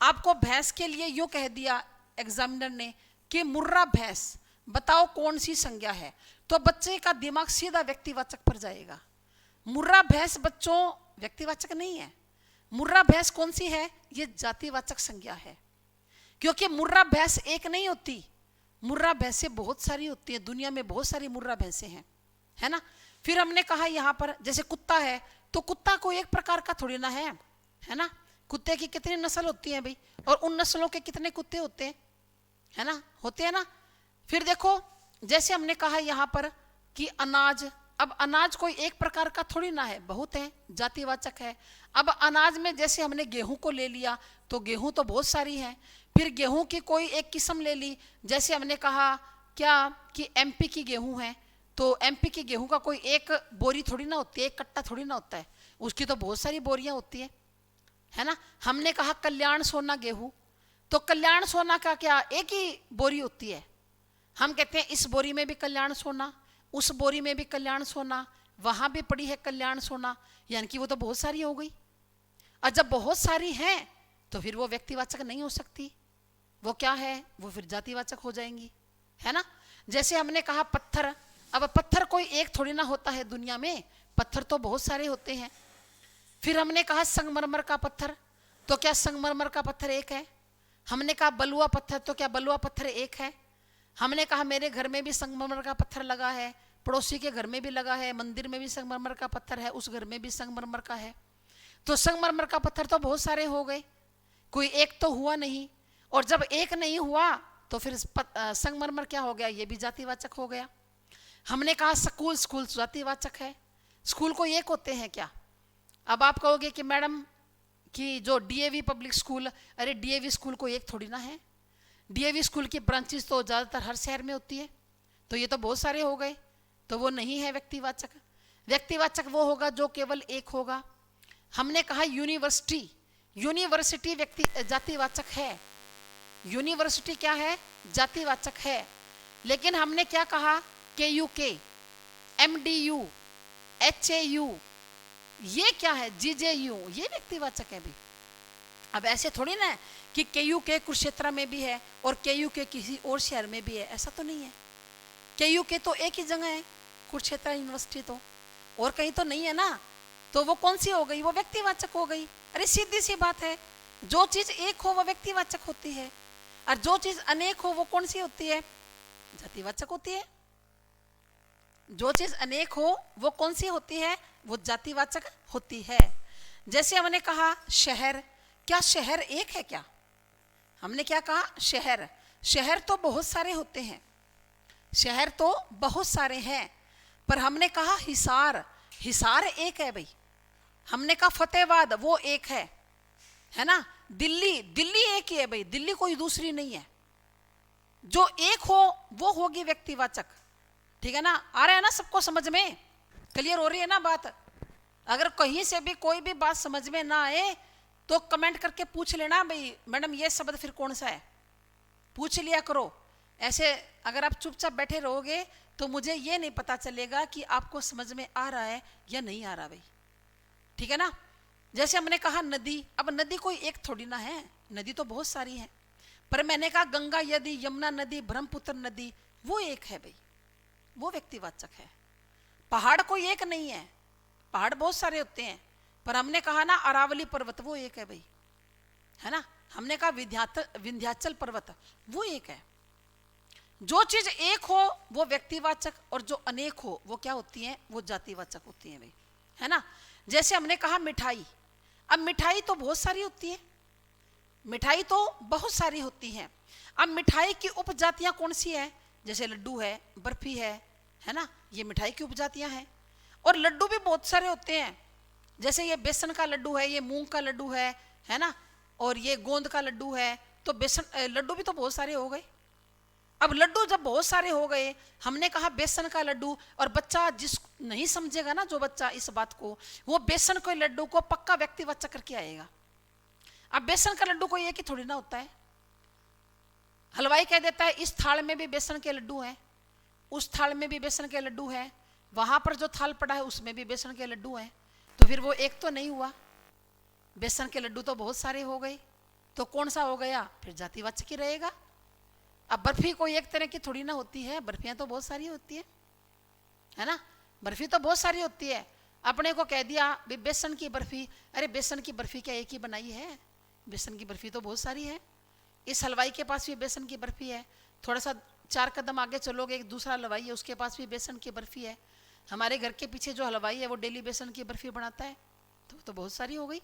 आपको भैंस के लिए यूं कह दिया एग्जामिनर ने कि मुर्रा भैंस, बताओ कौन सी संज्ञा है, तो बच्चे का दिमाग सीधा व्यक्तिवाचक पर जाएगा। मुर्रा भैंस बच्चों व्यक्तिवाचक नहीं है। मुर्रा भैंस कौन सी है? ये जातिवाचक संज्ञा है, क्योंकि मुर्रा भैंस एक नहीं होती, मुर्रा भैंसें बहुत सारी होती है, दुनिया में बहुत सारी मुर्रा भैंसें हैं, है ना। फिर हमने कहा यहाँ पर जैसे कुत्ता है, तो कुत्ता को एक प्रकार का थोड़ी ना है ना। कुत्ते की कितनी नस्ल होती है भाई, और उन नस्लों के कितने कुत्ते होते हैं, है ना, होते हैं ना। फिर देखो जैसे हमने कहा यहाँ पर कि अनाज, अब अनाज कोई एक प्रकार का थोड़ी ना है, बहुत है, जातिवाचक है। अब अनाज में जैसे हमने गेहूं को ले लिया, तो गेहूं तो बहुत सारी है। फिर गेहूं की कोई एक किस्म ले ली, जैसे हमने कहा क्या कि एमपी की गेहूं है, तो एमपी की गेहूं का कोई एक बोरी थोड़ी ना होती है, एक कट्टा थोड़ी ना होता है, उसकी तो बहुत सारी बोरियां होती है ना। हमने कहा कल्याण सोना गेहूं, तो कल्याण सोना का क्या एक ही बोरी होती है। हम कहते हैं इस बोरी में भी कल्याण सोना, उस बोरी में भी कल्याण सोना, वहां भी पड़ी है कल्याण सोना, यानी कि वो तो बहुत सारी हो गई। और जब बहुत सारी हैं तो फिर वो व्यक्तिवाचक नहीं हो सकती, वो क्या है? वो फिर जातिवाचक हो जाएंगी, है ना। जैसे हमने कहा पत्थर, अब पत्थर कोई एक थोड़ी ना होता है दुनिया में, पत्थर तो बहुत सारे होते हैं। फिर हमने कहा संगमरमर का पत्थर, तो क्या संगमरमर का पत्थर एक है? हमने कहा बलुआ पत्थर, तो क्या बलुआ पत्थर एक है? हमने कहा मेरे घर में भी संगमरमर का पत्थर लगा है, पड़ोसी के घर में भी लगा है, मंदिर में भी संगमरमर का पत्थर है, उस घर में भी संगमरमर का है। तो संगमरमर का पत्थर तो बहुत सारे हो गए, कोई एक तो हुआ नहीं। और जब एक नहीं हुआ तो फिर संगमरमर क्या हो गया? ये भी जातिवाचक हो गया। हमने कहा स्कूल, स्कूल जातिवाचक है, स्कूल को एक होते हैं क्या? अब आप कहोगे कि मैडम कि जो डीएवी पब्लिक स्कूल, अरे डीएवी स्कूल को एक थोड़ी ना है, डीएवी स्कूल की ब्रांचेस तो ज़्यादातर हर शहर में होती है, तो ये तो बहुत सारे हो गए, तो वो नहीं है व्यक्तिवाचक। व्यक्तिवाचक वो होगा जो केवल एक होगा। हमने कहा यूनिवर्सिटी, यूनिवर्सिटी व्यक्ति जातिवाचक है, यूनिवर्सिटी क्या है? जातिवाचक है। लेकिन हमने क्या कहा? KUK, MDU, HAU, ये क्या है? GJU, ये व्यक्तिवाचक है भी। अब ऐसे थोड़ी ना है कि KUK कुरुक्षेत्र में भी है और KUK किसी और शहर में भी है, ऐसा तो नहीं है। KUK तो एक ही जगह है, कुरुक्षेत्र यूनिवर्सिटी तो, और कहीं तो नहीं है ना, तो वो कौन सी हो गई? वो व्यक्तिवाचक हो गई। अरे सीधी सी बात है, जो चीज एक हो वो व्यक्तिवाचक होती है, और जो चीज अनेक हो वो कौन सी होती है? जातिवाचक होती है। जो चीज अनेक हो वो कौन सी होती है? वो जातिवाचक होती है। जैसे हमने कहा शहर, क्या शहर एक है क्या? हमने क्या कहा? शहर। शहर तो बहुत सारे होते हैं, शहर तो बहुत सारे हैं, पर हमने कहा हिसार, हिसार एक है भाई। हमने कहा फतेहाबाद, वो एक है ना। दिल्ली, दिल्ली एक ही है भाई, दिल्ली कोई दूसरी नहीं है। जो एक हो वो होगी व्यक्तिवाचक, ठीक है ना। आ रहा है ना सबको समझ में? क्लियर हो रही है ना बात? अगर कहीं से भी कोई भी बात समझ में ना आए तो कमेंट करके पूछ लेना, भाई मैडम ये शब्द फिर कौन सा है, पूछ लिया करो। ऐसे अगर आप चुपचाप बैठे रहोगे तो मुझे ये नहीं पता चलेगा कि आपको समझ में आ रहा है या नहीं आ रहा भाई, ठीक है ना। जैसे हमने कहा नदी, अब नदी कोई एक थोड़ी ना है, नदी तो बहुत सारी है, पर मैंने कहा गंगा यदि, यमुना नदी, ब्रह्मपुत्र नदी, वो एक है भाई, वो व्यक्तिवाचक है। पहाड़ कोई एक नहीं है, पहाड़ बहुत सारे होते हैं, पर हमने कहा ना अरावली पर्वत, वो एक है भाई, है ना। हमने कहा विंध्याचल पर्वत, वो एक है। जो चीज एक हो वो व्यक्तिवाचक, और जो अनेक हो वो क्या होती है? वो जातिवाचक होती है भाई, है ना। जैसे हमने कहा मिठाई, अब मिठाई तो बहुत सारी होती है, मिठाई तो बहुत सारी होती हैं। अब मिठाई की उपजातियां कौन सी है? जैसे लड्डू है, बर्फी है ना, ये मिठाई की उपजातियां हैं। और लड्डू भी बहुत सारे होते हैं, जैसे ये बेसन का लड्डू है, ये मूंग का लड्डू है ना, और ये गोंद का लड्डू है। तो बेसन लड्डू भी तो बहुत सारे हो गए। अब लड्डू जब बहुत सारे हो गए, हमने कहा बेसन का लड्डू, और बच्चा जिस नहीं समझेगा ना, जो बच्चा इस बात को, वो बेसन के लड्डू को पक्का व्यक्तिवाचक करके आएगा। अब बेसन का लड्डू कोई एक ही थोड़ी ना होता है। हलवाई कह देता है इस थाल में भी बेसन के लड्डू हैं, उस थाल में भी बेसन के लड्डू हैं, वहां पर जो थाल पड़ा है उसमें भी बेसन के लड्डू हैं, तो फिर वो एक तो नहीं हुआ, बेसन के लड्डू तो बहुत सारे हो गए, तो कौन सा हो गया? फिर जातिवाचक ही रहेगा। अब बर्फी कोई एक तरह की थोड़ी ना होती है, बर्फियां तो बहुत सारी होती है ना, बर्फी तो बहुत सारी होती है। अपने को कह दिया बेसन की बर्फी, अरे बेसन की बर्फी क्या एक ही बनाई है? बेसन की बर्फी तो बहुत सारी है। इस हलवाई के पास भी बेसन की बर्फी है, थोड़ा सा 4 कदम आगे चलोगे एक दूसरा हलवाई है, उसके पास भी बेसन की बर्फी है। हमारे घर के पीछे जो हलवाई है वो डेली बेसन की बर्फी बनाता है, तो बहुत सारी हो गई।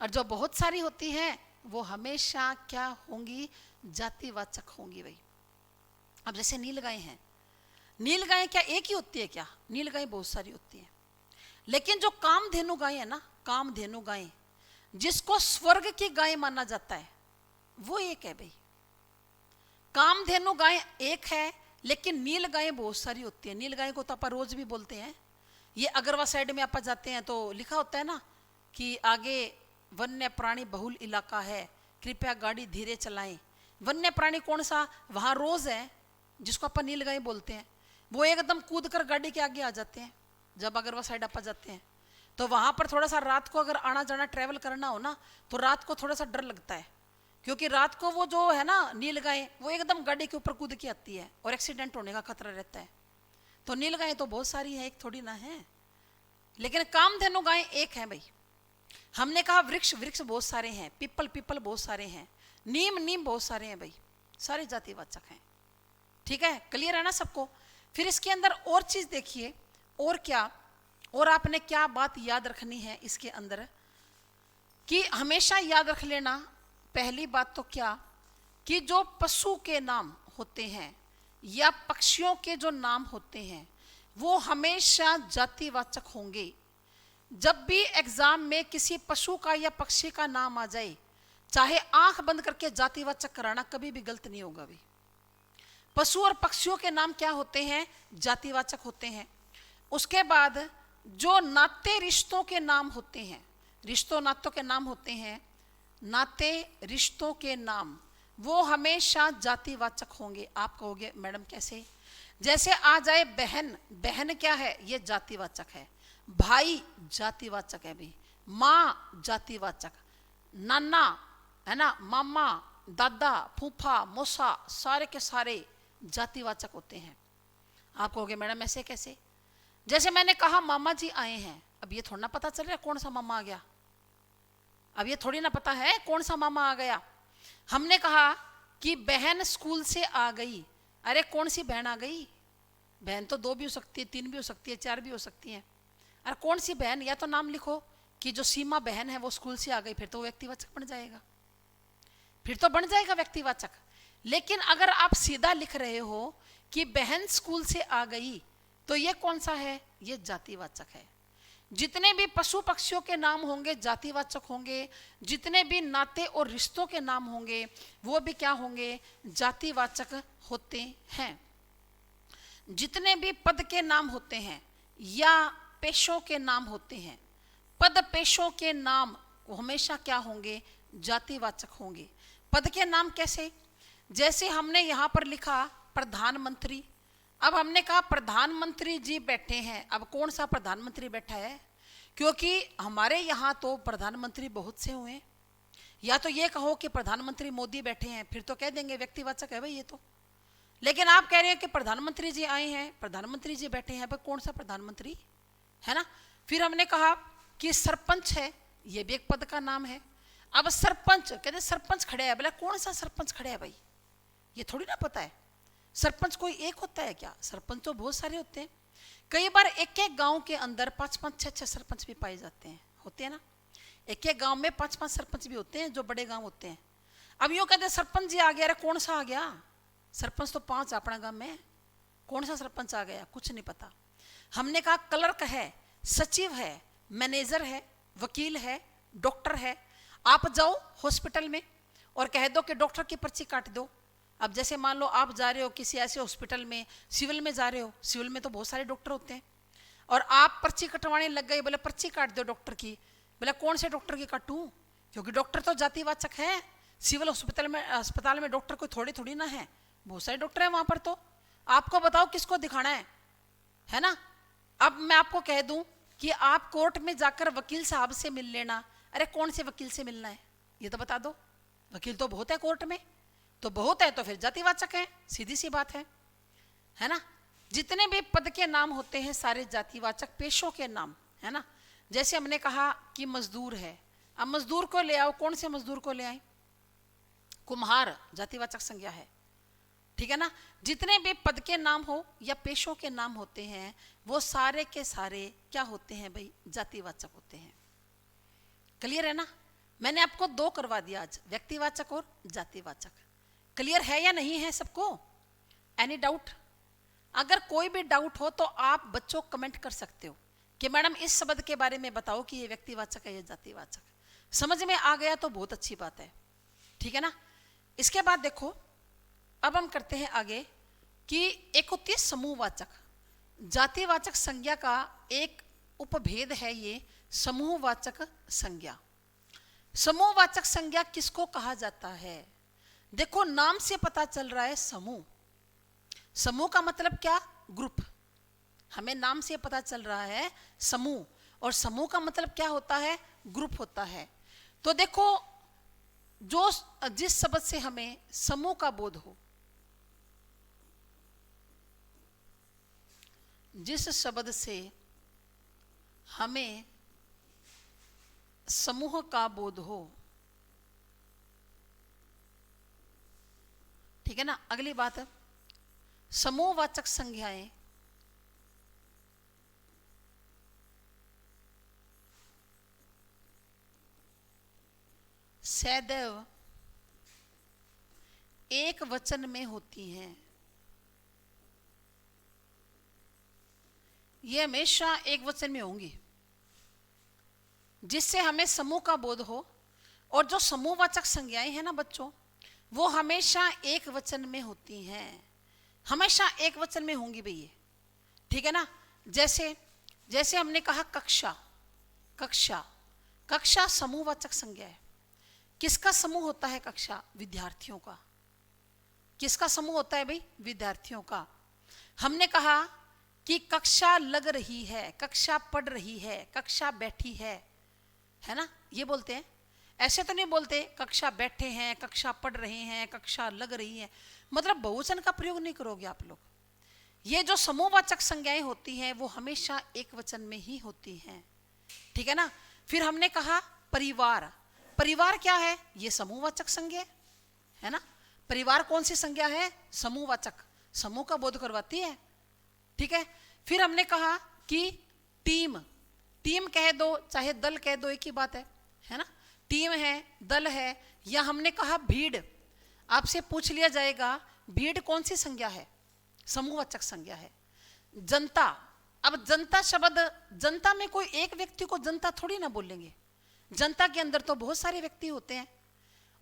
और जो बहुत सारी होती हैं वो हमेशा क्या होंगी? जातिवाचक होंगी भाई। अब जैसे नीलगाय हैं, नीलगाय क्या एक ही होती है क्या? नीलगाय बहुत सारी होती है, लेकिन जो कामधेनु गाय है ना, कामधेनु गाय, जिसको स्वर्ग की गाय माना जाता है, वो एक है भाई। कामधेनु गाय एक है, लेकिन नील गाय बहुत सारी होती है। नील गाय को तो आप रोज भी बोलते हैं। ये अगरवा साइड में आप जाते हैं तो लिखा होता है ना कि आगे वन्य प्राणी बहुल इलाका है, कृपया गाड़ी धीरे चलाएं। वन्य प्राणी कौन सा? वहां रोज है, जिसको अपन नीलगाय बोलते हैं, वो एकदम कूद कर गाड़ी के आगे आ जाते हैं। जब अगरवा साइड आप जाते हैं तो वहां पर थोड़ा सा रात को अगर आना जाना ट्रेवल करना हो ना, तो रात को थोड़ा सा डर लगता है, क्योंकि रात को वो जो है ना नीलगाय, वो एकदम गाड़ी के ऊपर कूद के आती है और एक्सीडेंट होने का खतरा रहता है। तो नीलगाय तो बहुत सारी है, एक थोड़ी ना है, लेकिन कामधेनु गाय एक है भाई। हमने कहा वृक्ष, वृक्ष बहुत सारे हैं, पीपल, पीपल बहुत सारे हैं, नीम, नीम बहुत सारे हैं भाई, सारे जातिवाचक हैं, ठीक है। क्लियर है ना सबको? फिर इसके अंदर और चीज देखिए, और क्या, और आपने क्या बात याद रखनी है इसके अंदर, कि हमेशा याद रख लेना। पहली बात तो क्या, कि जो पशु के नाम होते हैं या पक्षियों के जो नाम होते हैं वो हमेशा जातिवाचक होंगे। जब भी एग्जाम में किसी पशु का या पक्षी का नाम आ जाए, चाहे आंख बंद करके जातिवाचक कराना, कभी भी गलत नहीं होगा भी। पशु और पक्षियों के नाम क्या होते हैं? जातिवाचक होते हैं। उसके बाद जो नाते रिश्तों के नाम होते हैं, रिश्तों नातों के नाम होते हैं, नाते रिश्तों के नाम, वो हमेशा जातिवाचक होंगे। आप कहोगे मैडम कैसे? जैसे आ जाए बहन, बहन क्या है? ये जातिवाचक है। भाई जातिवाचक है भाई, माँ जातिवाचक, नाना है ना, मामा, दादा, फूफा, मौसा, सारे के सारे जातिवाचक होते हैं। आप कहोगे मैडम ऐसे कैसे? जैसे मैंने कहा मामा जी आए हैं, अब ये थोड़ा ना पता चल रहा है कौन सा मामा आ गया, अब ये थोड़ी ना पता है कौन सा मामा आ गया। हमने कहा कि बहन स्कूल से आ गई, अरे कौन सी बहन आ गई? बहन तो 2 भी हो सकती है, 3 भी हो सकती है, 4 भी हो सकती है। और कौन सी बहन, या तो नाम लिखो कि जो सीमा बहन है वो स्कूल से आ गई, फिर तो व्यक्तिवाचक बन जाएगा, फिर तो बन जाएगा व्यक्तिवाचक। लेकिन अगर आप सीधा लिख रहे हो कि बहन स्कूल से आ गई, तो ये कौन सा है, ये जातिवाचक है। जितने भी पशु पक्षियों के नाम होंगे जातिवाचक होंगे, जितने भी नाते और रिश्तों के नाम होंगे वो भी क्या होंगे, जातिवाचक होते हैं। जितने भी पद के नाम होते हैं या पेशों के नाम होते हैं, पद पेशों के नाम हमेशा क्या होंगे, जातिवाचक होंगे। पद के नाम कैसे, जैसे हमने यहां पर लिखा प्रधानमंत्री, अब हमने कहा प्रधानमंत्री जी बैठे हैं, अब कौन सा प्रधानमंत्री बैठा है, क्योंकि हमारे यहाँ तो प्रधानमंत्री बहुत से हुए। या तो ये कहो कि प्रधानमंत्री मोदी बैठे हैं, फिर तो कह देंगे व्यक्तिवाचक है भाई ये तो। लेकिन आप कह रहे हैं कि प्रधानमंत्री जी आए हैं, प्रधानमंत्री जी बैठे हैं, भाई कौन सा प्रधानमंत्री है ना। फिर हमने कहा कि सरपंच है, ये भी एक पद का नाम है। अब सरपंच कहते सरपंच खड़े हैं, बोला कौन सा सरपंच खड़े हैं भाई, ये थोड़ी ना पता है। सरपंच कोई एक होता है क्या, सरपंच तो बहुत सारे होते हैं। कई बार एक एक गांव के अंदर 5-5, 6-6 सरपंच भी पाए जाते हैं, होते हैं ना। एक एक गांव में 5-5 सरपंच भी होते हैं जो बड़े गांव होते हैं। अब यूँ कहते सरपंच जी आ गया, अरे कौन सा आ गया, सरपंच तो 5 अपना गांव में, कौन सा सरपंच आ गया, कुछ नहीं पता। हमने कहा क्लर्क है, सचिव है, मैनेजर है, वकील है, डॉक्टर है। आप जाओ हॉस्पिटल में और कह दो कि डॉक्टर की पर्ची काट दो। अब जैसे मान लो आप जा रहे हो किसी ऐसे हॉस्पिटल में, सिविल में जा रहे हो, सिविल में तो बहुत सारे डॉक्टर होते हैं, और आप पर्ची कटवाने लग गए, बोले पर्ची काट दो डॉक्टर की, बोले कौन से डॉक्टर की काटूं, क्योंकि डॉक्टर तो जातिवाचक है। सिविल अस्पताल में डॉक्टर कोई थोड़ी थोड़ी ना है, बहुत सारे डॉक्टर हैं वहां पर, तो आपको बताओ किसको दिखाना है ना। अब मैं आपको कह दूं कि आप कोर्ट में जाकर वकील साहब से मिल लेना, अरे कौन से वकील से मिलना है ये तो बता दो, वकील तो बहुत है कोर्ट में, तो बहुत है तो फिर जातिवाचक है, सीधी सी बात है ना। जितने भी पद के नाम होते हैं सारे जातिवाचक, पेशों के नाम है ना। जैसे हमने कहा कि मजदूर है, अब मजदूर को ले आओ, कौन से मजदूर को ले आए, कुम्हार, जातिवाचक संज्ञा है, ठीक है ना। जितने भी पद के नाम हो या पेशों के नाम होते हैं वो सारे के सारे क्या होते हैं भाई, जातिवाचक होते हैं। क्लियर है ना। मैंने आपको 2 करवा दिया आज, व्यक्तिवाचक और जातिवाचक। क्लियर है या नहीं है सबको, एनी डाउट। अगर कोई भी डाउट हो तो आप बच्चों कमेंट कर सकते हो कि मैडम इस शब्द के बारे में बताओ कि ये व्यक्तिवाचक है या जातिवाचक। समझ में आ गया तो बहुत अच्छी बात है, ठीक है ना। इसके बाद देखो अब हम करते हैं आगे कि एक होती है समूहवाचक। जातिवाचक संज्ञा का एक उपभेद है ये समूहवाचक संज्ञा। समूहवाचक संज्ञा किसको कहा जाता है, देखो नाम से पता चल रहा है समूह। समूह का मतलब क्या, ग्रुप। हमें नाम से पता चल रहा है समूह, और समूह का मतलब क्या होता है, ग्रुप होता है। तो देखो जो जिस शब्द से हमें समूह का बोध हो, जिस शब्द से हमें समूह का बोध हो, ठीक है ना। अगली बात, समूहवाचक संज्ञाएं सदैव एक वचन में होती हैं। ये हमेशा एक वचन में होंगी, जिससे हमें समूह का बोध हो। और जो समूहवाचक संज्ञाएं हैं ना बच्चों, वो हमेशा एक वचन में होती हैं, हमेशा एक वचन में होंगी भैया, ठीक है ना। जैसे हमने कहा कक्षा, कक्षा, कक्षा समूहवाचक संज्ञा है। किसका समूह होता है कक्षा, विद्यार्थियों का। किसका समूह होता है भाई, विद्यार्थियों का। हमने कहा कि कक्षा लग रही है, कक्षा पढ़ रही है, कक्षा बैठी है ना, ये बोलते हैं। ऐसे तो नहीं बोलते कक्षा बैठे हैं, कक्षा पढ़ रहे हैं, कक्षा लग रही है, मतलब बहुवचन का प्रयोग नहीं करोगे आप लोग। ये जो समूहवाचक संज्ञाएं होती हैं वो हमेशा एक वचन में ही होती हैं, ठीक है ना। फिर हमने कहा परिवार, परिवार क्या है, ये समूहवाचक संज्ञा है ना। परिवार कौन सी संज्ञा है, समूहवाचक, समूह का बोध करवाती है, ठीक है। फिर हमने कहा कि टीम, टीम कह दो चाहे दल कह दो, एक ही बात है ना। टीम है, दल है, या हमने कहा भीड़। आपसे पूछ लिया जाएगा भीड़ कौन सी संज्ञा है? समूहवाचक संज्ञा है। जनता, अब जनता शब्द, जनता में कोई एक व्यक्ति को जनता थोड़ी ना बोलेंगे, जनता के अंदर तो बहुत सारे व्यक्ति होते हैं।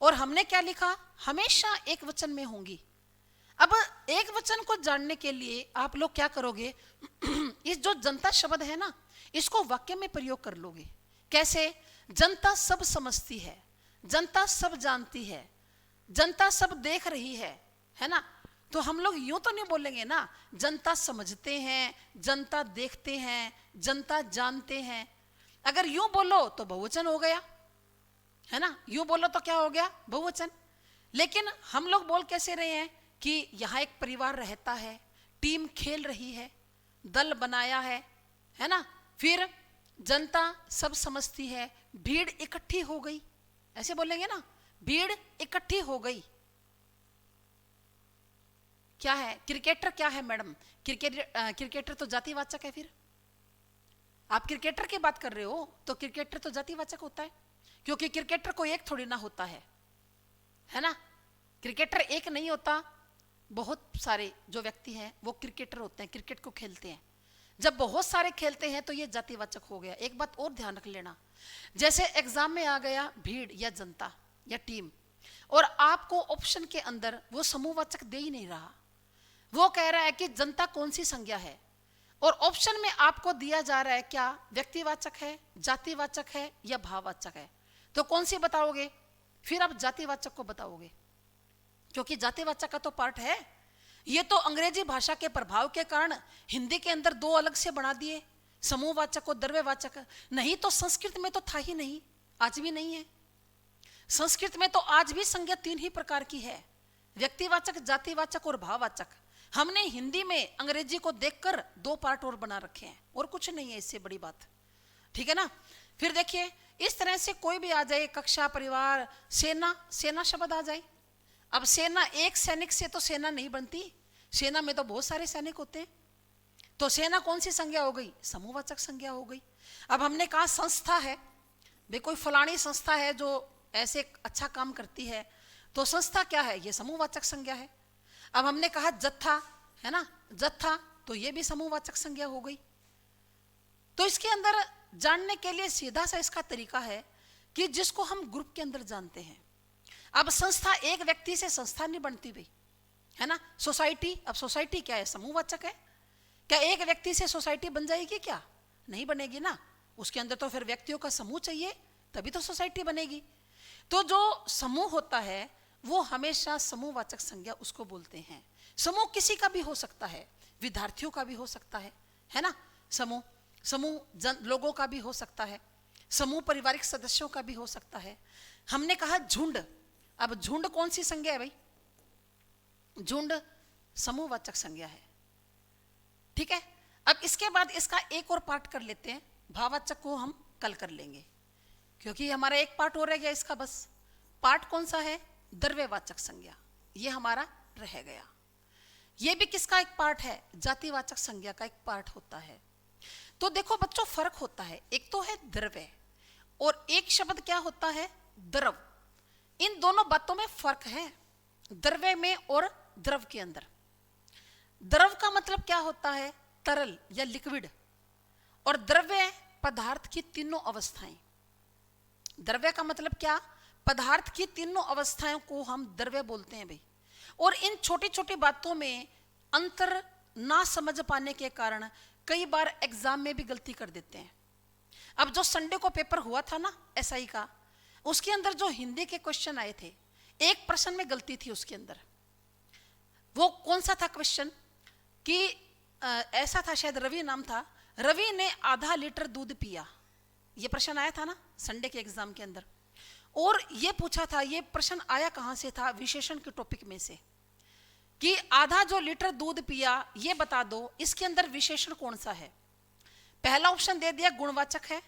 और हमने क्या लिखा? हमेशा एक वचन में होंगी। अब एक वचन को जानने के लिए आप लोग क्या करोगे? इस जो जनता शब्द है ना, इसको वाक्य में प्रयोग कर लोगे। कैसे? जनता सब समझती है, जनता सब जानती है, जनता सब देख रही है ना। तो हम लोग यूं तो नहीं बोलेंगे ना, जनता समझते हैं, जनता देखते हैं, जनता जानते हैं। अगर यूं बोलो तो बहुवचन हो गया, है ना। यूं बोलो तो क्या हो गया? बहुवचन। लेकिन हम लोग बोल कैसे रहे हैं कि यहां एक परिवार रहता है, टीम खेल रही है, दल बनाया है ना। फिर जनता सब समझती है, भीड़ इकट्ठी हो गई, ऐसे बोलेंगे ना, भीड़ इकट्ठी हो गई। क्या है? क्रिकेटर क्या है मैडम? क्रिकेटर तो जातिवाचक है। फिर आप क्रिकेटर की बात कर रहे हो तो क्रिकेटर तो जातिवाचक होता है, क्योंकि क्रिकेटर को एक थोड़ी ना होता है ना। क्रिकेटर एक नहीं होता, बहुत सारे जो व्यक्ति हैं वो क्रिकेटर होते हैं, क्रिकेट को खेलते हैं। जब बहुत सारे खेलते हैं तो ये जातिवाचक हो गया। एक बात और ध्यान रख लेना, जैसे एग्जाम में आ गया भीड़ या जनता या टीम, और आपको ऑप्शन के अंदर वो समूहवाचक दे ही नहीं रहा, वो कह रहा है कि जनता कौन सी संज्ञा है, और ऑप्शन में आपको दिया जा रहा है क्या? व्यक्तिवाचक है, जातिवाचक है या भाववाचक है। तो कौन सी बताओगे? फिर आप जातिवाचक को बताओगे, क्योंकि जातिवाचक का तो पार्ट है। ये तो अंग्रेजी भाषा के प्रभाव के कारण हिंदी के अंदर दो अलग से बना दिए, समूहवाचक और द्रव्यवाचक। नहीं तो संस्कृत में तो था ही नहीं, आज भी नहीं है। संस्कृत में तो आज भी संज्ञा तीन ही प्रकार की है, व्यक्तिवाचक, जातिवाचक और भाववाचक। हमने हिंदी में अंग्रेजी को देखकर दो पार्ट और बना रखे हैं, और कुछ नहीं है इससे बड़ी बात, ठीक है ना। फिर देखिए, इस तरह से कोई भी आ जाए, कक्षा, परिवार, सेना, सेना शब्द आ जाए। अब सेना, एक सैनिक से तो सेना नहीं बनती, सेना में तो बहुत सारे सैनिक होते हैं। तो सेना कौन सी संज्ञा हो गई? समूहवाचक संज्ञा हो गई। अब हमने कहा संस्था है, भाई कोई फलानी संस्था है जो ऐसे अच्छा काम करती है, तो संस्था क्या है? ये समूहवाचक संज्ञा है। अब हमने कहा जत्था, है ना, जत्था, तो ये भी समूहवाचक संज्ञा हो गई। तो इसके अंदर जानने के लिए सीधा सा इसका तरीका है कि जिसको हम ग्रुप के अंदर जानते हैं। अब संस्था, एक व्यक्ति से संस्था नहीं बनती भाई, है ना। सोसाइटी, अब सोसाइटी क्या है? समूहवाचक है। क्या एक व्यक्ति से सोसाइटी बन जाएगी? क्या नहीं बनेगी ना, उसके अंदर तो फिर व्यक्तियों का समूह चाहिए, तभी तो सोसाइटी बनेगी। तो जो समूह होता है वो हमेशा समूहवाचक संज्ञा उसको बोलते हैं। समूह किसी का भी हो सकता है, विद्यार्थियों का भी हो सकता है ना। समूह लोगों का भी हो सकता है, समूह पारिवारिक सदस्यों का भी हो सकता है। हमने कहा झुंड, अब झुंड कौन सी संज्ञा है भाई? झुंड समूहवाचक संज्ञा है, ठीक है। अब इसके बाद इसका एक और पार्ट कर लेते हैं, भाववाचक को हम कल कर लेंगे, क्योंकि हमारा एक पार्ट हो रह गया इसका। बस पार्ट कौन सा है? द्रव्यवाचक संज्ञा, ये हमारा रह गया। ये भी किसका एक पार्ट है? जातिवाचक संज्ञा का एक पार्ट होता है। तो देखो बच्चों, फर्क होता है, एक तो है द्रव्य और एक शब्द क्या होता है? द्रव। इन दोनों बातों में फर्क है, द्रव्य में और द्रव के अंदर। द्रव का मतलब क्या होता है? तरल या लिक्विड, और द्रव्य पदार्थ की तीनों अवस्थाएं। द्रव्य का मतलब क्या? पदार्थ की तीनों अवस्थाओं को हम द्रव्य बोलते हैं भाई। और इन छोटी छोटी बातों में अंतर ना समझ पाने के कारण कई बार एग्जाम में भी गलती कर देते हैं। अब जो संडे को पेपर हुआ था ना एसआई का, उसके अंदर जो हिंदी के क्वेश्चन आए थे, एक प्रश्न में गलती थी उसके अंदर। वो कौन सा था क्वेश्चन? कि ऐसा था, शायद रवि नाम था, रवि ने आधा लीटर दूध पिया। ये प्रश्न आया था ना संडे के एग्जाम के अंदर। और ये पूछा था, ये प्रश्न आया कहां से था? विशेषण के टॉपिक में से, कि आधा जो लीटर दूध पिया, ये बता दो इसके अंदर विशेषण कौन सा है। पहला ऑप्शन दे दिया गुणवाचक है,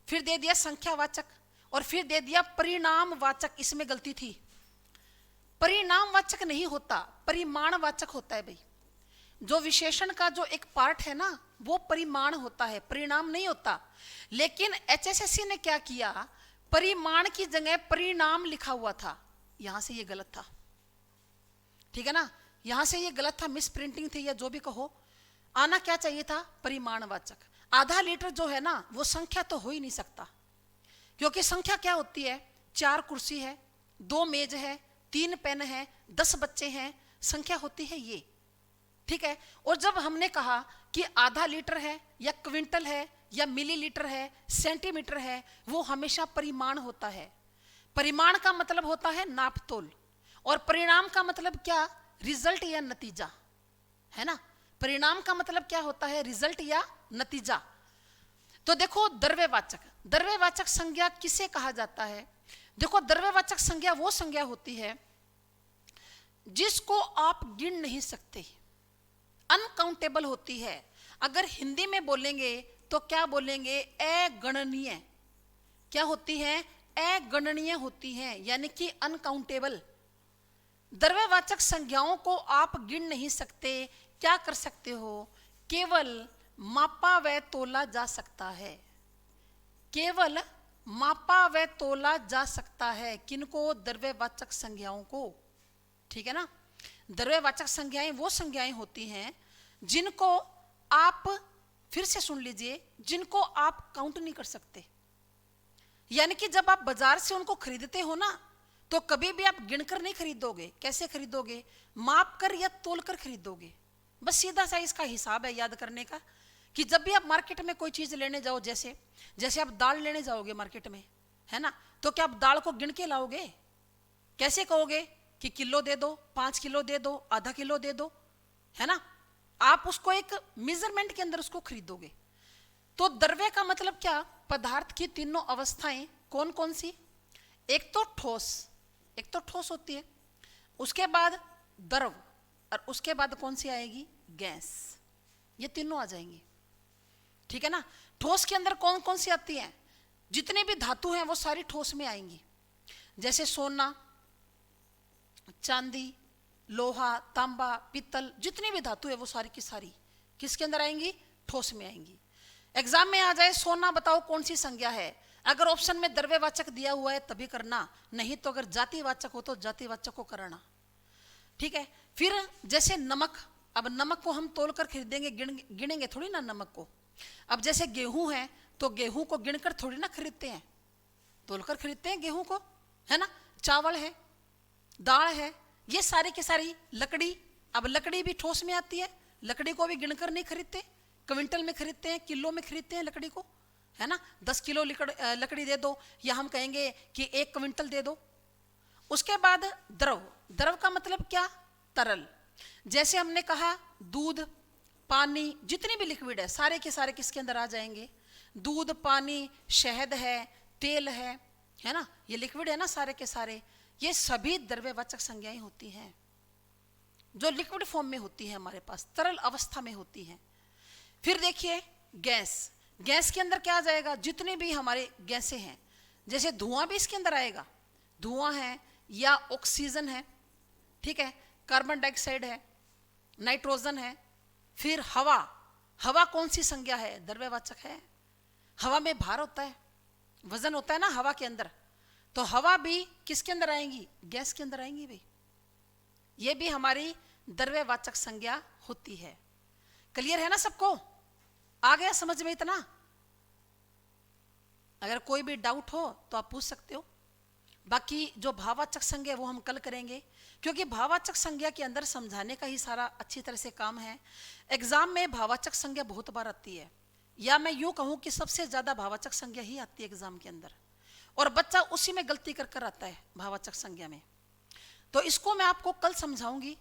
फिर दे दिया संख्यावाचक, और फिर दे दिया परिणामवाचक। इसमें गलती थी, परिणामवाचक नहीं होता, परिमाणवाचक होता है भाई। जो विशेषण का जो एक पार्ट है ना, वो परिमाण होता है, परिणाम नहीं होता। लेकिन एचएसएससी ने क्या किया, परिमाण की जगह परिणाम लिखा हुआ था, यहां से ये गलत था, ठीक है ना, यहां से ये गलत था, मिस प्रिंटिंग थी या जो भी कहो। आना क्या चाहिए था, परिमाणवाचक। आधा लीटर जो है ना वो संख्या तो हो ही नहीं सकता, क्योंकि संख्या क्या होती है, 4 कुर्सी है, 2 मेज है, 3 पेन है, 10 बच्चे हैं, संख्या होती है ये, ठीक है। और जब हमने कहा कि आधा लीटर है या क्विंटल है या मिलीलीटर है, सेंटीमीटर है, वो हमेशा परिमाण होता है। परिमाण का मतलब होता है नापतोल, और परिणाम का मतलब क्या, रिजल्ट या नतीजा, है ना। परिणाम का मतलब क्या होता है, रिजल्ट या नतीजा। तो देखो द्रव्यवाचक, द्रव्यवाचक संज्ञा किसे कहा जाता है, देखो द्रव्यवाचक संज्ञा वो संज्ञा होती है जिसको आप गिन नहीं सकते, अनकाउंटेबल होती है। अगर हिंदी में बोलेंगे तो क्या बोलेंगे, अगणनीय। क्या होती है, अगणनीय होती है, यानी कि अनकाउंटेबल। द्रव्यवाचक संज्ञाओं को आप गिन नहीं सकते, क्या कर सकते हो, केवल मापा व तोला जा सकता है, केवल मापा व तोला जा सकता है। किनको, द्रव्यवाचक संज्ञाओं को, ठीक है ना। द्रव्यवाचक संज्ञाएं वो संज्ञाएं होती हैं जिनको आप, फिर से सुन लीजिए, जिनको आप काउंट नहीं कर सकते। यानी कि जब आप बाजार से उनको खरीदते हो ना, तो कभी भी आप गिनकर नहीं खरीदोगे। कैसे खरीदोगे, माप कर या तोल कर खरीदोगे। बस सीधा सा इसका हिसाब है याद करने का, कि जब भी आप मार्केट में कोई चीज लेने जाओ, जैसे जैसे आप दाल लेने जाओगे मार्केट में, है ना, तो क्या आप दाल को गिन के लाओगे, कैसे कहोगे कि किलो दे दो, 5 किलो दे दो, आधा किलो दे दो, है ना। आप उसको एक मेजरमेंट के अंदर उसको खरीदोगे। तो द्रव्य का मतलब क्या, पदार्थ की तीनों अवस्थाएं कौन कौन सी, एक तो ठोस, एक तो ठोस होती है, उसके बाद द्रव, और उसके बाद कौन सी आएगी, गैस। ये तीनों आ जाएंगी, ठीक है ना। ठोस के अंदर कौन कौन सी आती हैं, जितने भी धातु हैं वो सारी ठोस में आएंगी, जैसे सोना, चांदी, लोहा, तांबा, पीतल, जितनी भी धातु है वो सारी की सारी किसके अंदर आएंगी, ठोस में आएंगी। एग्जाम में आ जाए सोना, बताओ कौन सी संज्ञा है, अगर ऑप्शन में द्रव्यवाचक दिया हुआ है तभी करना, नहीं तो अगर जातिवाचक हो तो जातिवाचक को करना, ठीक है। फिर जैसे नमक, अब नमक को हम तोल कर खरीदेंगे, गिनेंगे थोड़ी ना नमक को। अब जैसे गेहूं है तो गेहूं को गिनकर थोड़ी ना खरीदते हैं, तोलकर खरीदते हैं गेहूं को, है ना। चावल है, दाल है, ये सारी की सारी, लकड़ी, अब लकड़ी भी ठोस में आती है, लकड़ी को भी गिनकर नहीं खरीदते, क्विंटल में खरीदते हैं, किलो में खरीदते हैं लकड़ी को, है ना। 10 किलो लकड़ी दे दो, या हम कहेंगे कि 1 क्विंटल दे दो। उसके बाद द्रव, द्रव का मतलब क्या, तरल। जैसे हमने कहा दूध, पानी, जितनी भी लिक्विड है सारे के सारे किसके अंदर आ जाएंगे, दूध, पानी, शहद है, तेल है ना, ये लिक्विड है ना सारे के सारे, ये सभी द्रव्यवाचक संज्ञाएं होती हैं जो लिक्विड फॉर्म में होती है, हमारे पास तरल अवस्था में होती हैं। फिर देखिए गैस, गैस के अंदर क्या आ जाएगा, जितने भी हमारे गैसें हैं, जैसे धुआं भी इसके अंदर आएगा, धुआं है या ऑक्सीजन है, ठीक है, कार्बन डाइऑक्साइड है, नाइट्रोजन है। फिर हवा, हवा कौन सी संज्ञा है, द्रव्यवाचक है। हवा में भार होता है, वजन होता है ना हवा के अंदर, तो हवा भी किसके अंदर आएंगी, गैस के अंदर आएंगी भाई, ये भी हमारी द्रव्यवाचक संज्ञा होती है। क्लियर है ना सबको, आ गया समझ में इतना। अगर कोई भी डाउट हो तो आप पूछ सकते हो। बाकी जो भाववाचक संज्ञा वो हम कल करेंगे, क्योंकि भाववाचक संज्ञा के अंदर समझाने का ही सारा अच्छी तरह से काम है। एग्जाम में भाववाचक संज्ञा बहुत बार आती है, या मैं यूं कहूं कि सबसे ज्यादा भाववाचक संज्ञा ही आती है एग्जाम के अंदर, और बच्चा उसी में गलती कर कर आता है भाववाचक संज्ञा में। तो इसको मैं आपको कल समझाऊंगी।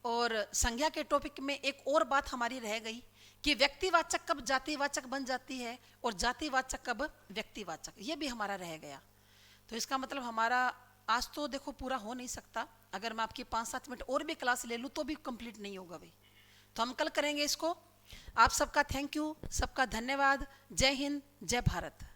और संज्ञा के टॉपिक में एक और बात हमारी रह गई कि व्यक्तिवाचक कब जातिवाचक बन जाती है और जातिवाचक कब व्यक्तिवाचक, ये भी हमारा रह गया। तो इसका मतलब हमारा आज तो देखो पूरा हो नहीं सकता, अगर मैं आपकी 5-7 मिनट और भी क्लास ले लूँ तो भी कंप्लीट नहीं होगा भाई। तो हम कल करेंगे इसको। आप सबका थैंक यू, सबका धन्यवाद। जय हिंद, जय भारत।